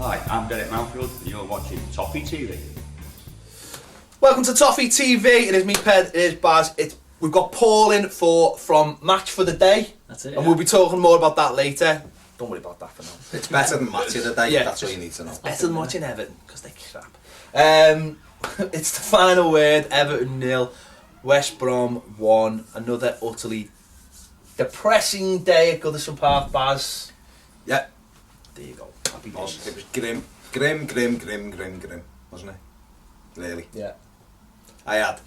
Hi, I'm Derek Mountfield and you're watching Toffee TV. Welcome to Toffee TV. It is me, Ped, it is Baz. We've got Paul in from Match for the Day. That's it. And we'll be talking more about that later. Don't worry about that for now. It's better than Match of the Day, Yeah. that's all you need to know. It's better than watching Everton, because they're crap. It's the final word. Everton 0, West Brom 1. Another utterly depressing day at Goodison Park, Baz. Yeah. There you go. Happy It was days. grim, wasn't it? Really. Yeah. I had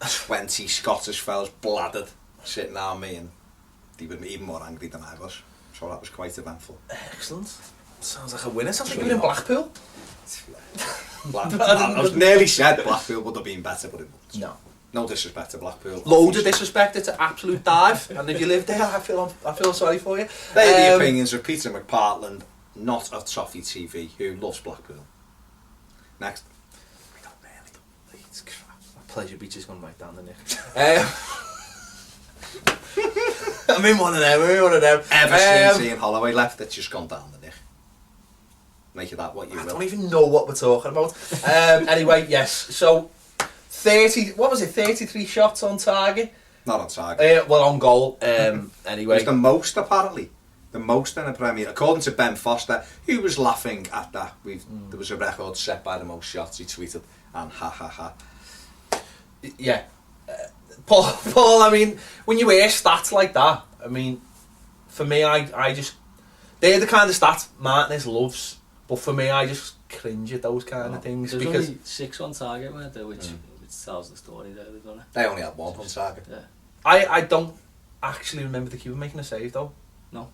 20 Scottish fellas bladdered sitting on me, and they were even more angry than I was. So that was quite eventful. Excellent. Sounds like a winner. Sounds like you're in Blackpool. I was nearly said Blackpool would have been better, but it wouldn't. No. No disrespect to Blackpool. Loads of disrespect. It's an absolute dive. And if you live there, I feel sorry for you. They're the opinions of Peter McPartland, not of Toffee TV, who loves Blackpool. Next. I don't really. It's crap. My pleasure beach is going right down the neck. I'm in one of them. Ever since Ian Holloway left, it's just gone down the neck. Make of that what you I will. don't even know what we're talking about. Anyway, yes. So, 33 shots on target. Not on target. Well, on goal. It Anyway. was the most, apparently. The most in the Premier. According to Ben Foster, who was laughing at that. There was a record set by the most shots, he tweeted. And ha ha ha. Yeah. Paul, I mean, when you hear stats like that, I mean, for me, I just... They're the kind of stats Martinez loves. But for me, I just cringe at those kind of things. There's Because only 6 on target, weren't there, which tells the story there, they've done it. They only had one on target. Yeah. I don't actually remember the keeper making a save, though. No.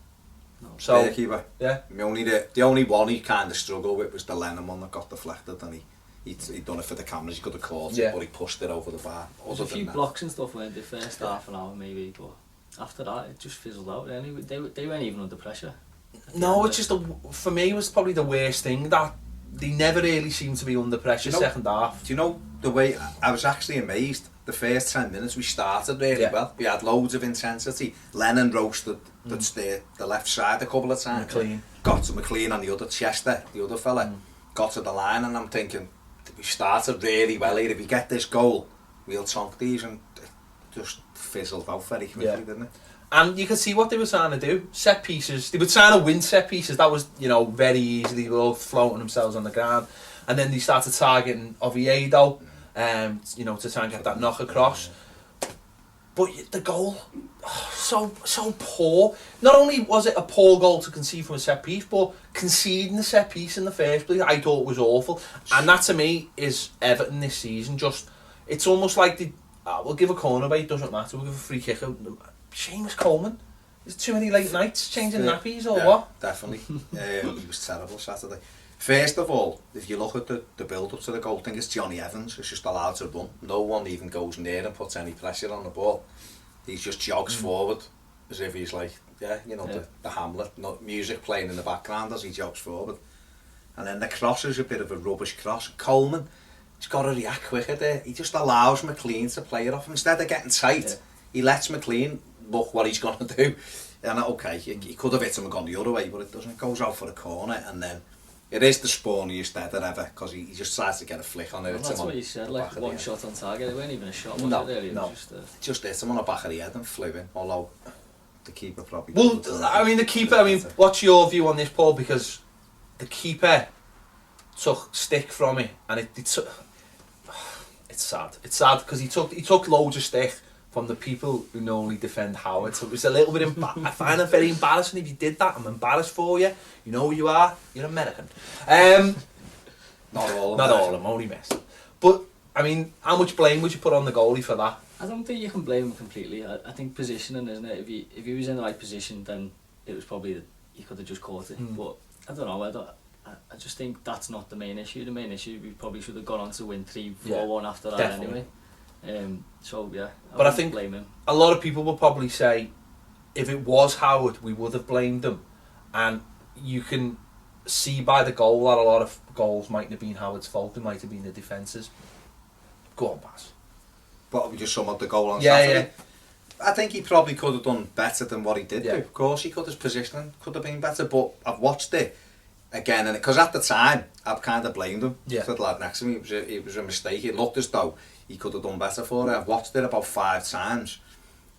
So, Yeah, keeper. yeah. The only one he kind of struggled with was the Lennon one that got deflected, and he'd done it for the cameras. He could have caught it, but he pushed it over the bar. There's a few blocks and stuff, weren't there, first half an hour maybe, but after that it just fizzled out. Anyway, they weren't even under pressure. No, it's just, for me, it was probably the worst thing that they never really seemed to be under pressure second half. Do you know the way I was actually amazed? The first 10 minutes we started really well. We had loads of intensity. Lennon roasted the left side a couple of times. McLean. Got to McLean on the other, Chester, the other fella. Got to the line, and I'm thinking, we started really well here. If we get this goal, we'll tonk these, and it just fizzled out very quickly, didn't it? And you could see what they were trying to do. Set pieces. They were trying to win set pieces. That was, very easy. They were all floating themselves on the ground. And then they started targeting Oviedo, to try and get that knock across. But the goal, so poor. Not only was it a poor goal to concede from a set piece, but conceding the set piece in the first place, I thought was awful. And that to me is Everton this season. It's almost like we'll give a corner away, it doesn't matter. We'll give a free kick. Seamus Coleman. There's too many late nights changing nappies or what? Definitely. He was terrible Saturday. First of all, if you look at the build-up to the goal, I think it's Johnny Evans who's just allowed to run. No one even goes near and puts any pressure on the ball. He just jogs forward as if he's like, the Hamlet, music playing in the background as he jogs forward. And then the cross is a bit of a rubbish cross. Coleman, he's got to react quicker there. He just allows McLean to play it off. Instead of getting tight, he lets McLean look what he's going to do. And he could have hit him and gone the other way, but it doesn't. It goes out for a corner, and then it is the spawniest header ever, because he just tries to get a flick on it. Well, that's what you said, like one shot on target. It weren't even a shot, was it really? No. Just hit him on the back of the head and flew in, although the keeper probably... Well, the keeper, what's your view on this, Paul? Because the keeper took stick from it, and it's sad. It's sad, because he took loads of stick from the people who normally defend Howard. So it was a little bit... I find it very embarrassing if you did that. I'm embarrassed for you. You know who you are. You're American. Not all of them. Not all of them, only messed. But, how much blame would you put on the goalie for that? I don't think you can blame him completely. I think positioning, isn't it? If he was in the right position, then it was probably he could have just caught it. But I don't know. I just think that's not the main issue. The main issue, we probably should have gone on to win 3-4-1 after that anyway. But I think blame him. A lot of people will probably say, if it was Howard, we would have blamed him. And you can see by the goal that a lot of goals mightn't have been Howard's fault. It might have been the defence's. Go on, Baz. But we just sum up the goal on Saturday. I think he probably could have done better than what he did do. Of course he could. His positioning could have been better, but I've watched it. again, and because at the time, I've kind of blamed him. Yeah. For the lad next to me, it was a mistake. It looked as though he could have done better for it. I've watched it about 5 times.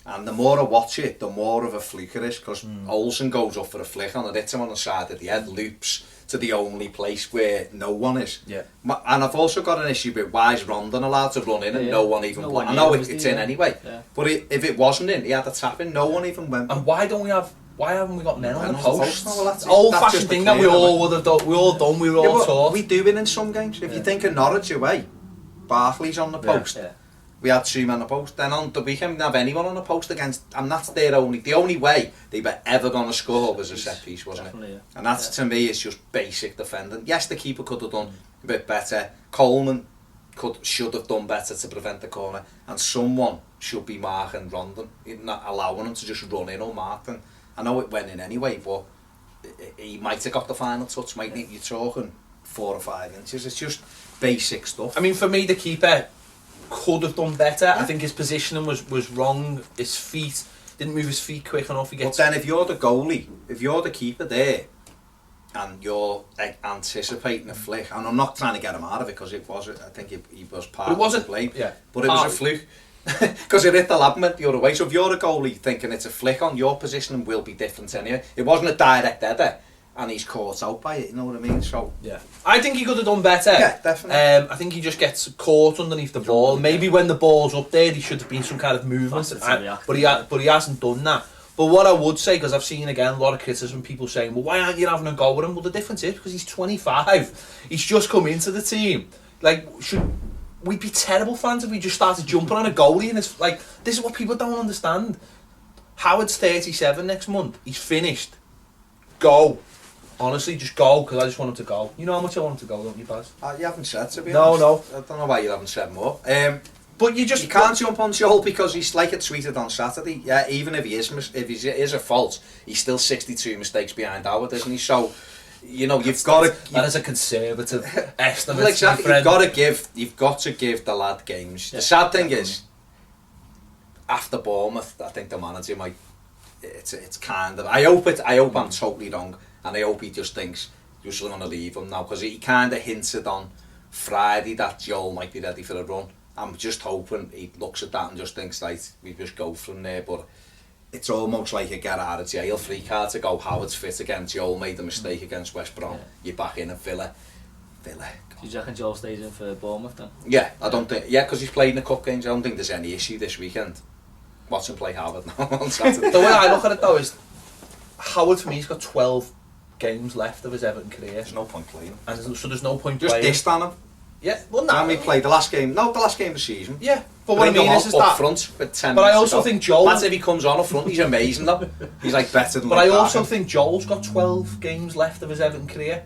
And the more I watch it, the more of a fluke it is, because Olsen goes up for a flick on it, hits him on the side of the head, loops to the only place where no one is. Yeah. And I've also got an issue with why is Rondon allowed to run in and no one even... I know it's in anyway, but if it wasn't in, he had a tap in, no one even went... And why haven't we got men on the post? No, well, old-fashioned thing that we all would have done, we were all taught. We do it in some games. If you think of Norwich away, Barkley's on the post. Yeah. We had 2 men on the post. Then on the weekend, we didn't have anyone on the post against, and that's the only way they were ever going to score was a set piece, wasn't it? Yeah. And that's to me, it's just basic defending. Yes, the keeper could have done a bit better. Coleman should have done better to prevent the corner, and someone should be marking Rondon, not allowing him to just run in or mark them. I know it went in anyway, but he might have got the final touch. You're talking 4 or 5 inches. It's just basic stuff. I mean, for me, the keeper could have done better. I think his positioning was wrong. His feet didn't move his feet quick enough. But then if you're the goalie, if you're the keeper there, and you're anticipating a flick, and I'm not trying to get him out of it because it was, I think he was part of the blame. Yeah. But it was a fluke because it hit the labment the other way. So if you're a goalie thinking it's a flick on, your positioning will be different anyway. It wasn't a direct header, and he's caught out by it. You know what I mean? So yeah, I think he could have done better. Yeah, definitely. I think he just gets caught underneath the ball. Maybe when the ball's up there, there should have been some kind of movement. But he hasn't done that. But what I would say, because I've seen again a lot of criticism, people saying, "Well, why aren't you having a go with him?" Well, the difference is because he's 25. He's just come into the team. Like, should we be terrible fans if we just started jumping on a goalie? And it's like, this is what people don't understand. Howard's 37 next month. He's finished. Go. Honestly, just go, because I just want him to go. You know how much I want him to go, don't you, Baz? You haven't said, to be honest. No. I don't know why you haven't said more. But you can't jump on Joel because he's like it tweeted on Saturday. Yeah, even if he is a fault, he's still 62 mistakes behind Howard, isn't he? So, you know, you've got to. That is a conservative estimate. Well, exactly. You've got to give the lad games. Yeah, the sad thing is, after Bournemouth, I think the manager might. It's kind of. I hope I'm totally wrong, and I hope he just thinks you're just going to leave him now, because he kind of hinted on Friday that Joel might be ready for a run. I'm just hoping he looks at that and just thinks, like, we just go from there. But it's almost like a get out of jail free card to go. Howard's fit again. Joel made a mistake against West Brom. Yeah. You're back in at Villa. Do you reckon Joel stays in for Bournemouth then? Yeah, I don't think. Yeah, because he's played in the cup games. I don't think there's any issue this weekend. Watch him play Howard now on Saturday. The way I look at it though is, Howard for me, he's got 12 games left of his Everton career. There's no point playing. And so there's no point just playing. Just dished on him. Yeah, well, no. When we played the last game of the season. Yeah, but what I mean is up that front with 10 but I also think Joel. That's if he comes on up front, he's amazing though. He's like better than. But I also think Joel's got 12 games left of his Everton career.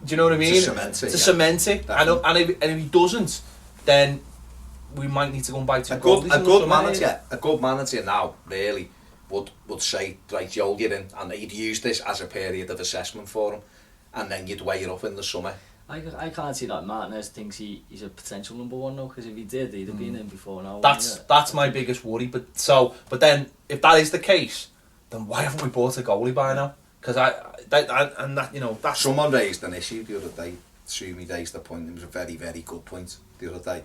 Do you know what I mean? To cement it. And if he doesn't, then we might need to go and buy two goalies. A good manager now really would say, right, Joel, you're in, and he'd use this as a period of assessment for him, and then you'd weigh it up in the summer. I can't see that Martinez thinks he's a potential number one though, because if he did, he'd have been in before now. That's my biggest worry. But then if that is the case, then why haven't we bought a goalie by now? Because that's someone raised an issue the other day. Sumi raised the point. It was a very, very good point the other day.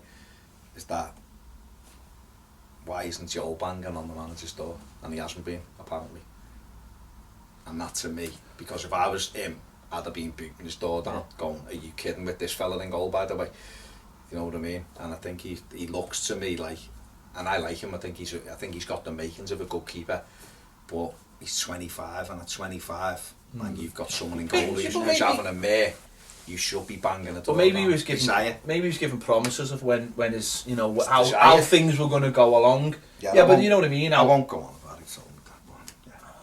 Is that why isn't Joel banging on the manager's door? And he hasn't been, apparently. And that to me, because if I was him, I'd have been beating his door down, going, "Are you kidding with this fella in goal, by the way?" You know what I mean? And I think he looks to me like, and I like him. I think he's got the makings of a good keeper, but he's 25, and at 25, and you've got someone in goal who's having a mare. You should be banging it. But maybe he was given promises of when his how things were going to go along. Yeah, but you know what I mean. I won't go on about it. So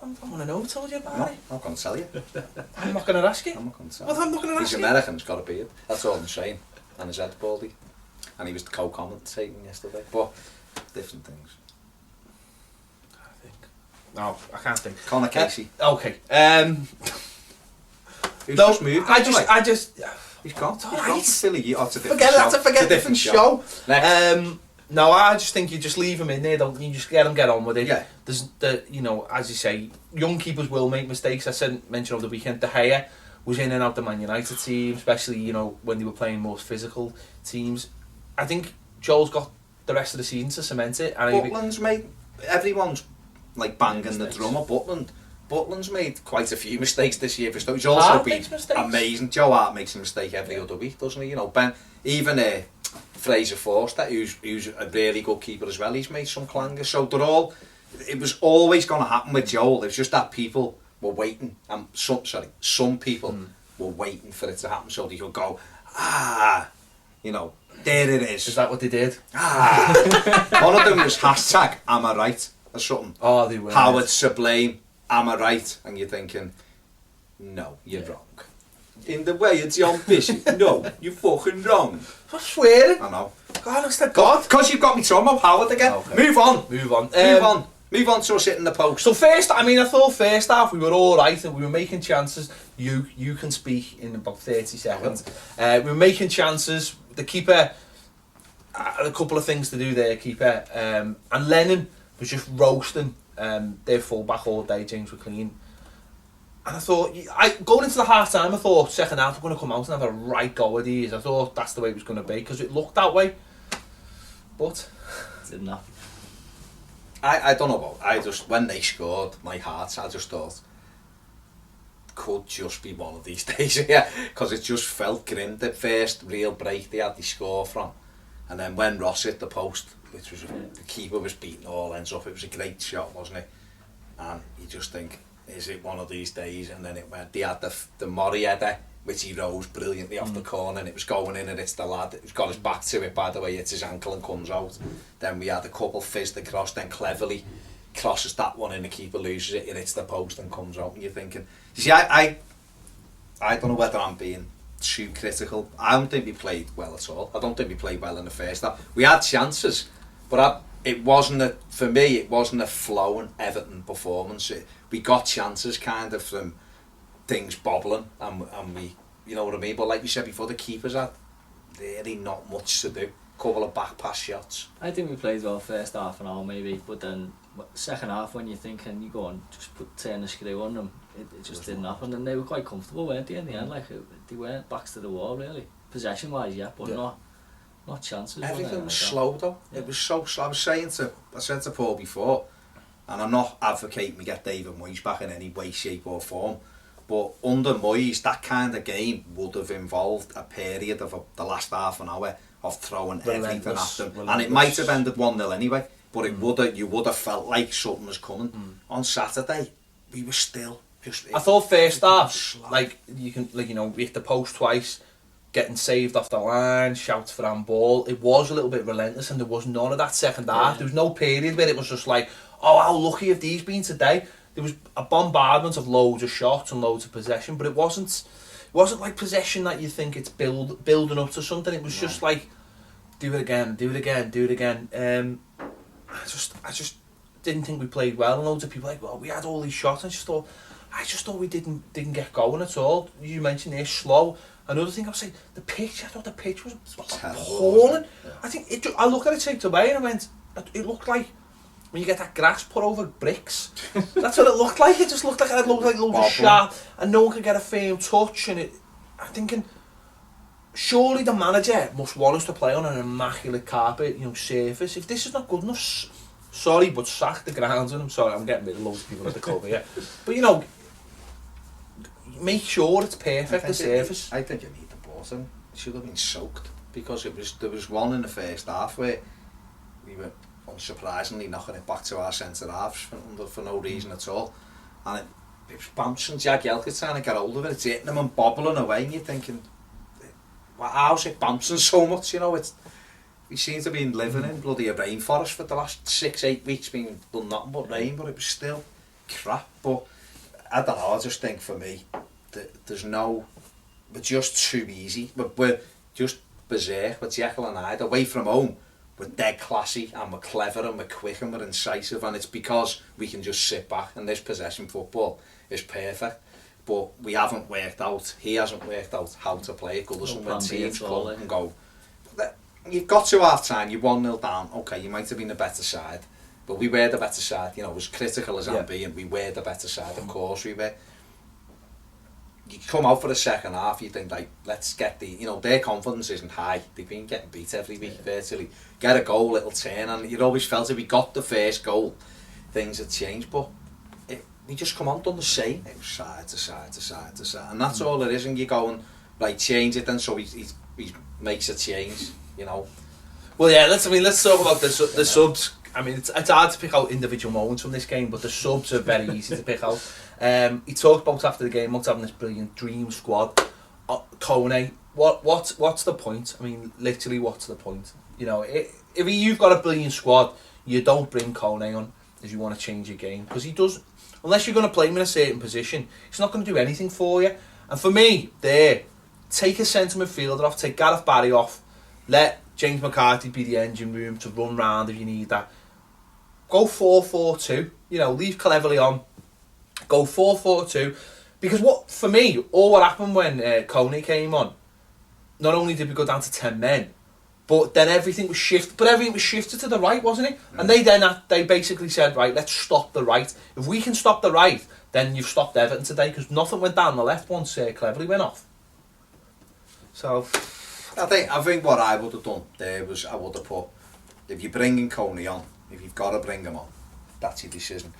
I want to know who told you about it. I'm not going to tell you. I'm not going to ask you. I'm not going to tell you. Well, I'm not going to ask you. He's American, he's got a beard. That's all I'm saying. And his head's baldy. And he was the co-commentating yesterday. But different things. No, I can't think. Connor Casey. Okay. He's just moved. I just. He's gone. It's all right. Forget a different show. No, I just think you just leave him in there, don't you? Just get on with it. Yeah. There's as you say, young keepers will make mistakes. I mentioned over the weekend, De Gea was in and out the Man United team, especially, you know, when they were playing most physical teams. I think Joel's got the rest of the season to cement it. And Butland's made, everyone's like banging the drum of Butland's made quite a few mistakes this year for Stoke. He's also been amazing. Joe Hart makes a mistake every other week, doesn't he? You know, even Fraser Forster, who's a really good keeper as well, he's made some clangers. So it was always going to happen with Joel. It was just that people were waiting, and some people were waiting for it to happen so they could go, you know, there it is. Is that what they did? One of them was hashtag am I right or something. Oh, they were. Howard Sublime, am I right? And you're thinking, no, you're wrong. In the way it's John Bishop, no, you're fucking wrong. I'm swearing. I know. God, honest to God. Because you've got me talking about Howard again. Okay. Move on. Move on to us hitting the post. So I thought first half we were all right and we were making chances. You can speak in about 30 seconds. We were making chances. The keeper had a couple of things to do there, keeper. And Lennon was just roasting their full-back all day, James McLean. And I thought, going into the half-time, I thought second half we're going to come out and have a right go at these. I thought that's the way it was going to be because it looked that way. But didn't happen. I don't know about, when they scored, my heart, I just thought, could just be one of these days, yeah, because it just felt grim. The first real break they had to score from, and then when Ross hit the post, which was the keeper was beating all ends up, it was a great shot, wasn't it? And you just think, is it one of these days? And then it went, they had the Murray header, which he rose brilliantly off the corner, and it was going in, and it's the lad who's got his back to it, by the way, hits his ankle and comes out. Then we had a couple fizzed across, then cleverly crosses that one and the keeper loses it, and hits the post and comes out, and you're thinking, you see, I don't know whether I'm being too critical. I don't think we played well at all. I don't think we played well in the first half. We had chances, but it wasn't a flowing Everton performance. We got chances kind of from things bobbling and we, you know what I mean, but like we said before, the keepers had really not much to do. Couple of back pass shots. I think we played well first half an hour maybe, but then second half when you're thinking you go on just turn the screw on them, it just didn't happen, and they were quite comfortable, weren't they, in the end? Like they weren't backs to the wall really, possession wise, yeah, but not chances. Everything was slow though. Yeah. It was so slow. I said to Paul before, and I'm not advocating we get David Moyes back in any way, shape or form, but under Moyes, that kind of game would have involved a period of the last half an hour of throwing everything at them, and it might have ended 1-0 anyway, but you would have felt like something was coming. On Saturday, we were still just. I thought first half, we hit the post twice, getting saved off the line, shouts for handball. It was a little bit relentless, and there was none of that second half. There was no period where it was just like, oh, how lucky have these been today? There was a bombardment of loads of shots and loads of possession, but it wasn't like possession that you think it's building up to something. It was just like, do it again. I just didn't think we played well, and loads of people like, well, we had all these shots. I just thought we didn't get going at all. You mentioned they're slow. Another thing I was saying, the pitch. I thought the pitch was appalling. Yeah. I think I looked at it taped away and I went, it looked like when you get that grass put over bricks. That's what it looked like. It just looked like it looked like loads of sharp, and no one could get a firm touch. And I'm thinking, surely the manager must want us to play on an immaculate carpet, surface. If this is not good enough, sorry, but sack the grounds. And I'm sorry, I'm getting rid of loads of people at the club here. But make sure it's perfect, the surface. I think you need the bottom. It should have been soaked, because there was one in the first half where we were unsurprisingly knocking it back to our centre halves for no reason at all, and it was bouncing. Jagielka's trying to get hold of it, it's hitting them and bobbling away, and you're thinking, well, how's it bouncing so much? We seem to be living in bloody a rainforest for the last 6-8 weeks, being done nothing but rain, but it was still crap. But I don't know, I just think for me we're just too easy, we're just berserk with Jekyll and Hyde. Away from home, we're dead classy and we're clever and we're quick and we're incisive, and it's because we can just sit back, and this possession football is perfect, but he hasn't worked out how to play it. Goodison when teams come and go, you've got to half time, you're 1-0 down, okay, you might have been the better side, but we were the better side, as critical as I'm being, we were the better side, of course we were. you come out for the second half, you think, like, let's get their confidence isn't high. They've been getting beat every week, virtually. Get a goal, it'll turn, and you'd always felt if we got the first goal, things had changed, but we just come on, done the same. It was side to side to side to side, and that's all it is, and you go and, like, change it then, so he makes a change, Well, yeah, let's talk about the subs. I mean, it's hard to pick out individual moments from this game, but the subs are very easy to pick out. He talked about after the game, having this brilliant dream squad. Kone, what's the point? I mean, literally, what's the point? If you've got a brilliant squad, you don't bring Kone on if you want to change your game, because he does. Unless you're going to play him in a certain position, he's not going to do anything for you. And for me, take a centre midfielder off, take Gareth Barry off, let James McCarthy be the engine room to run round if you need that. Go 4-4-2, leave Cleverly on, go 4-4-2, because for me, what happened when Kone came on, not only did we go down to 10 men, but then everything was shifted to the right, wasn't it? And they basically said, right, let's stop the right. If we can stop the right, then you've stopped Everton today, because nothing went down the left once Cleverly went off. So I think what I would have done there was, I would have put, if you're bringing Kone on, if you've got to bring him on, that's your decision.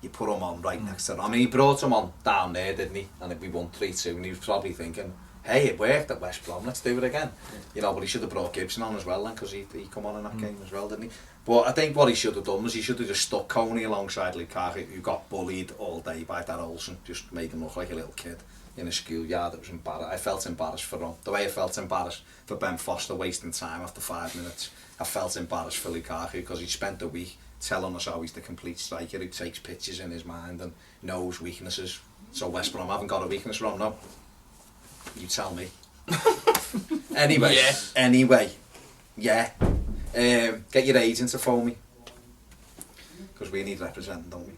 You put him on right next to him. I mean, he brought him on down there, didn't he? And we won 3-2, and he was probably thinking, hey, it worked at West Brom, let's do it again. But he should have brought Gibson on as well then, because he come on in that game as well, didn't he? But I think what he should have done was he should have just stuck Kone alongside Lukaku, who got bullied all day by that Olsen, just made him look like a little kid in a schoolyard. It was embarrassing. I felt embarrassed for him. The way I felt embarrassed for Ben Foster wasting time after 5 minutes, I felt embarrassed for Lukaku, because he spent the week telling us how he's the complete striker who takes pictures in his mind and knows weaknesses. So West Brom haven't got a weakness, Ron, no? You tell me. Anyway, get your agent to phone me, because we need representing, don't we?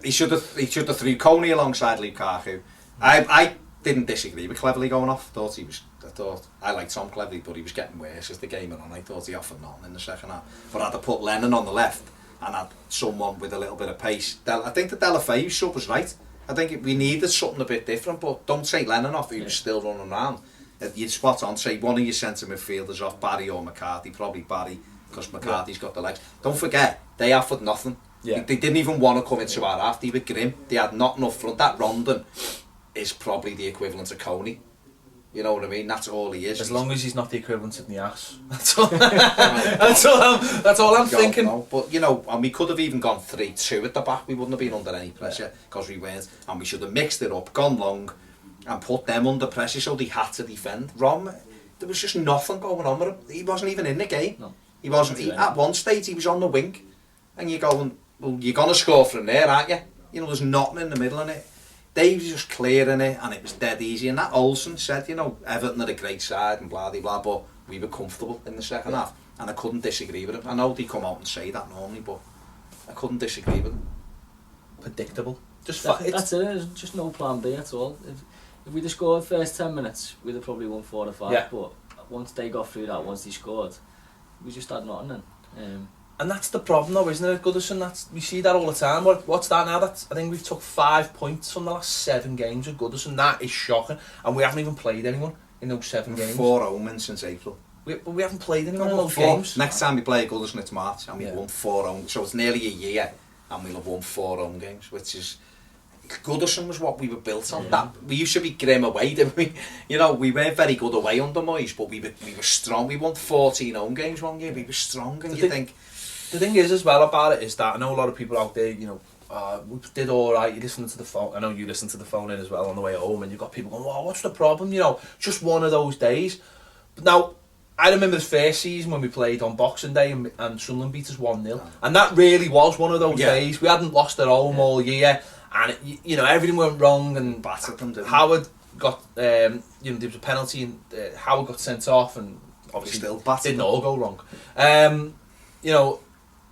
He should have threw Kone alongside Lukaku. I didn't disagree with Cleverly going off. I liked Tom Cleverly, but he was getting worse as the game went on. I thought he offered nothing in the second half. But I'd have put Lennon on the left and had someone with a little bit of pace. I think the Delafeu sub was right. I think we needed something a bit different, but don't take Lennon off, he was still running around. You'd spot on, say one of your centre midfielders off, Barry or McCarthy, probably Barry, because McCarthy's got the legs. Don't forget, they offered nothing. Yeah. They didn't even want to come into our half, they were grim. They had not enough front. That Rondon is probably the equivalent of Kone. You know what I mean? That's all he is. As long as he's not the equivalent of the ass. That's all I'm thinking. No. But, and we could have even gone 3-2 at the back. We wouldn't have been under any pressure, because we weren't. And we should have mixed it up, gone long, and put them under pressure so they had to defend. Rom, there was just nothing going on with him. He wasn't even in the game. No. He wasn't. At one stage, he was on the wing. And you're going, well, you're going to score from there, aren't you? There's nothing in the middle of it. They was just clearing it, and it was dead easy. And that Olsen said, Everton are a great side and blah, blah, blah, but we were comfortable in the second half. And I couldn't disagree with him. I know they come out and say that normally, but I couldn't disagree with him. Predictable. That's it. There's just no plan B at all. If we'd have scored first 10 minutes, we'd have probably won 4 or 5. Yeah. But once they got through that, once they scored, we just had nothing then. And that's the problem though, isn't it, Goodison? We see that all the time. What's that now? I think we've took 5 points from the last 7 games with Goodison. That is shocking. And we haven't even played anyone in those 7 games. 4 omens since April. But we haven't played anyone in those games. Next time we play Goodison, it's March, and we've won 4 home. So it's nearly a year, and we'll have won 4 home games, which is... Goodison was what we were built on. That we used to be grim away, didn't we? We weren't very good away under Moyes, but we were strong. We won 14 home games one year. We were strong, and the thing is as well about it is that I know a lot of people out there, we did all right. You listen to the phone. I know you listen to the phone in as well on the way home, and you've got people going, "Well, what's the problem?" Just one of those days. But now, I remember the first season when we played on Boxing Day and Sunderland beat us 1-0, and that really was one of those days. We hadn't lost at home all year. And everything went wrong, and battered them. Howard got there was a penalty, and Howard got sent off, and obviously still didn't all go wrong.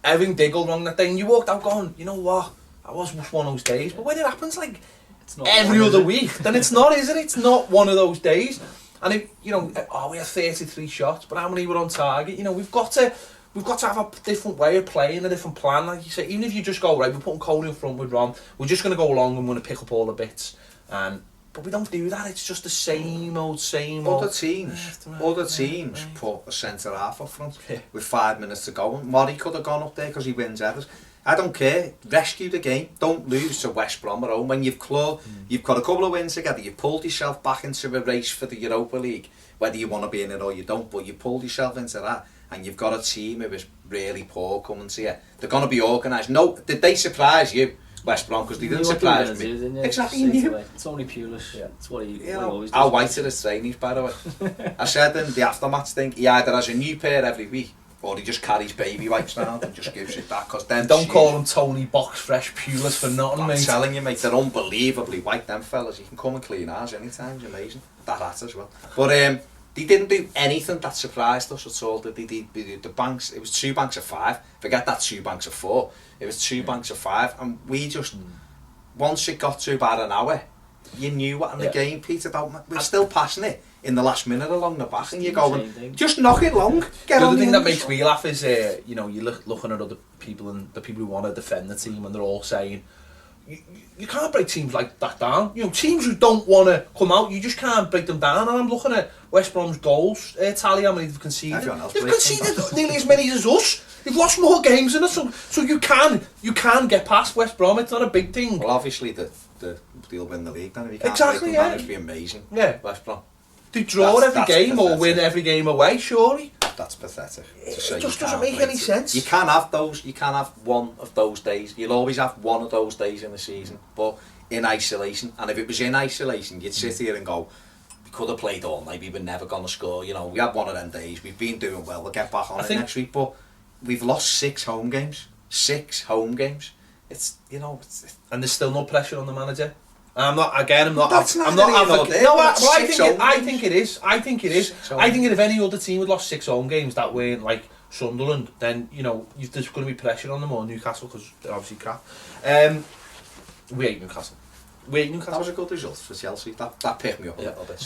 Everything did go wrong that day, and you walked out going, you know what? That was just one of those days. But when it happens it's not every other week, then it's not, is it? It's not one of those days. And if we had 33 shots, but how many were on target? We've got to have a different way of playing, a different plan. Like you say, even if you just go, right, we're putting Kone in front with Rom, we're just going to go along and we're going to pick up all the bits. But we don't do that. It's just the same old. Other teams put a centre half up front with 5 minutes to go, and Marie could have gone up there because he wins headers. I don't care. Rescue the game. Don't lose to West Brom at home. When you've got a couple of wins together, you've pulled yourself back into a race for the Europa League, whether you want to be in it or you don't, but you pulled yourself into that, and you've got a team who is really poor coming to you. They're going to be organised. No, did they surprise you, West Brom? Because they didn't surprise me. Exactly, you knew. It's only Pulis. Yeah. It's what he always does. I'll white to his trainees, by the way. I said in the aftermatch thing, he either has a new pair every week, or he just carries baby wipes around and just gives it that. Cause them don't call them Tony Box Fresh Pulis for nothing, mate. I'm telling you, mate, they're unbelievably white, them fellas. You can come and clean ours anytime, it's amazing. That hat as well. But they didn't do anything that surprised us at all. The banks, it was 2 banks of 5. Forget that 2 banks of 4. It was 2 banks of 5, and we just, once it got to about an hour, you knew what in the game, Peter, we're still passing it in the last minute along the back, and you're going, just knock it long. The other thing that makes me laugh is, you know, you're looking at other people, and the people who want to defend the team, and they're all saying, you can't break teams like that down. You know, teams who don't want to come out, you just can't break them down. And I'm looking at West Brom's goals tally, how many they've conceded. They've conceded nearly as many as us. They've lost more games than us, so you can get past West Brom. It's not a big thing. Well, obviously they'll win the league then if you can't break them down. It'd be amazing. Yeah, West Brom. They draw every game or win every game away, surely. That's pathetic. It just doesn't make any sense. You can't have those. You can't have one of those days. You'll always have one of those days in the season, but in isolation. And if it was in isolation, you'd sit here and go, we could have played all night. We were never going to score. You know, we had one of them days. We've been doing well. We'll get back on it next week. But we've lost 6 home games. 6 home games. It's, you know, and there's still no pressure on the manager. I'm not. I think it is. I think if any other team had lost 6 home games that weren't like Sunderland, then you know there's going to be pressure on them, or Newcastle, because they're obviously crap. We hate Newcastle. That was a good result for Chelsea. That picked me up a little bit.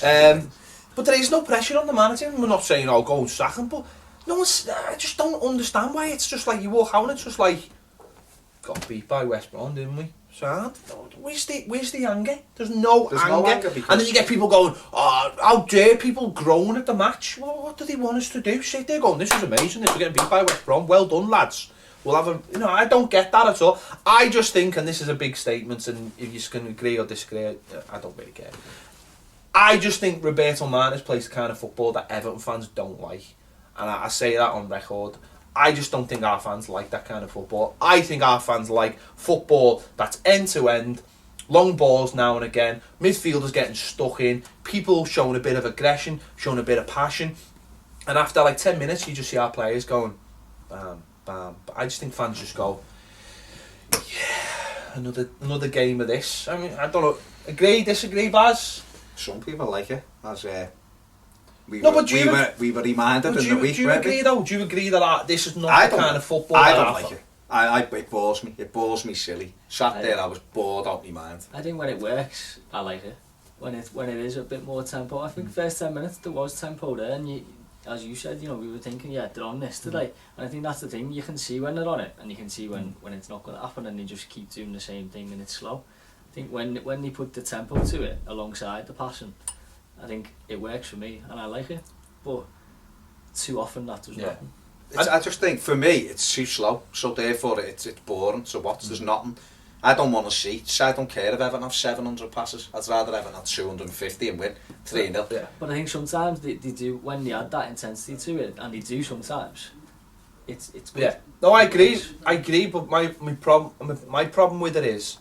But there is no pressure on the manager. We're not saying go and sack him, but I just don't understand why it's just like you walk out and it's just like got beat by West Brom, didn't we? So where's the anger? There's no anger. And then you get people going, oh, how dare people groan at the match? Well, what do they want us to do? Sit there going, this is amazing, this we're getting beat by West Brom, well done lads. We'll have I don't get that at all. I just think, and this is a big statement, and if you can agree or disagree, I don't really care. I just think Roberto Martinez plays the kind of football that Everton fans don't like. And I say that on record. I just don't think our fans like that kind of football. I think our fans like football that's end-to-end, long balls now and again, midfielders getting stuck in, people showing a bit of aggression, showing a bit of passion. And after like 10 minutes, you just see our players going, bam, bam. But I just think fans just go, yeah, another game of this. I mean, I don't know. Agree, disagree, Baz? Some people like it. As we were reminded in the week. Do you agree though? Do you agree that this is not the kind of football? I don't like it. It bores me. It bores me silly. Sat there, I was bored out of my mind. I think when it works, I like it. When it is a bit more tempo. I think first 10 minutes there was tempo there, and you, as you said, we were thinking, yeah, they're on this today. And I think that's the thing. You can see when they're on it, and you can see when it's not going to happen, and they just keep doing the same thing, and it's slow. I think when they put the tempo to it alongside the passing, I think it works for me and I like it, but too often that does nothing. I just think for me it's too slow, so therefore it's boring. So there's nothing. I don't want to see. I don't care if Everton have 700 passes. I'd rather Everton have 250 and win 3-0. Yeah. But I think sometimes they do, when they add that intensity to it, and they do sometimes. It's good. Yeah. No, I agree. But my problem with it is,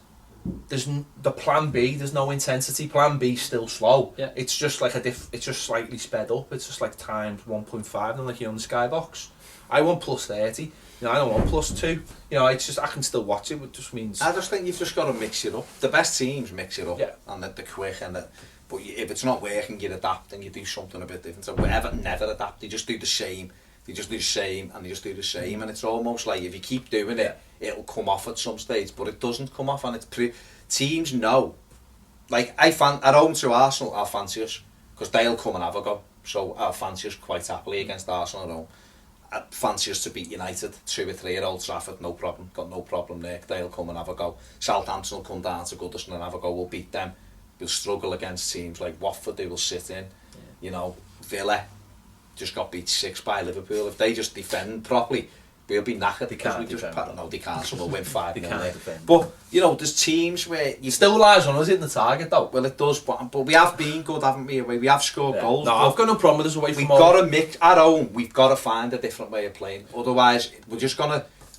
there's the plan B. There's no intensity. Plan B still slow. Yeah. It's just like it's just slightly sped up. It's just like times 1.5, and like you're on the skybox. I want plus 30. I don't want plus 2. It's just I can still watch it. It just means I just think you've just got to mix it up. The best teams mix it up, and they're quick but if it's not working, you adapt and you do something a bit different. So Everton never adapt. They just do the same. They just do the same, and they just do the same, and it's almost like if you keep doing it, it'll come off at some stage, but it doesn't come off, and it's teams know. Like at home to Arsenal, I'll fancy us because they'll come and have a go. So I'll fancy us quite happily against Arsenal at home. I'd fancy us to beat United 2 or 3 at Old Trafford, no problem. Got no problem there. They'll come and have a go. Southampton will come down to Goodison and have a go. We'll beat them. we'll struggle against teams like Watford, they will sit in. You know, Villa just got beat 6 by Liverpool. If they just defend properly, we'll be knackered. They can't No, they can't, so we'll win 5-0. They can't defend. But, you know, there's teams where... It still relies on us hitting the target, though. Well, it does, but we have been good, haven't we? We have scored goals. No, I've got no problem with us away from We've home. got to mix, at home, we've got to find a different way of playing. Otherwise,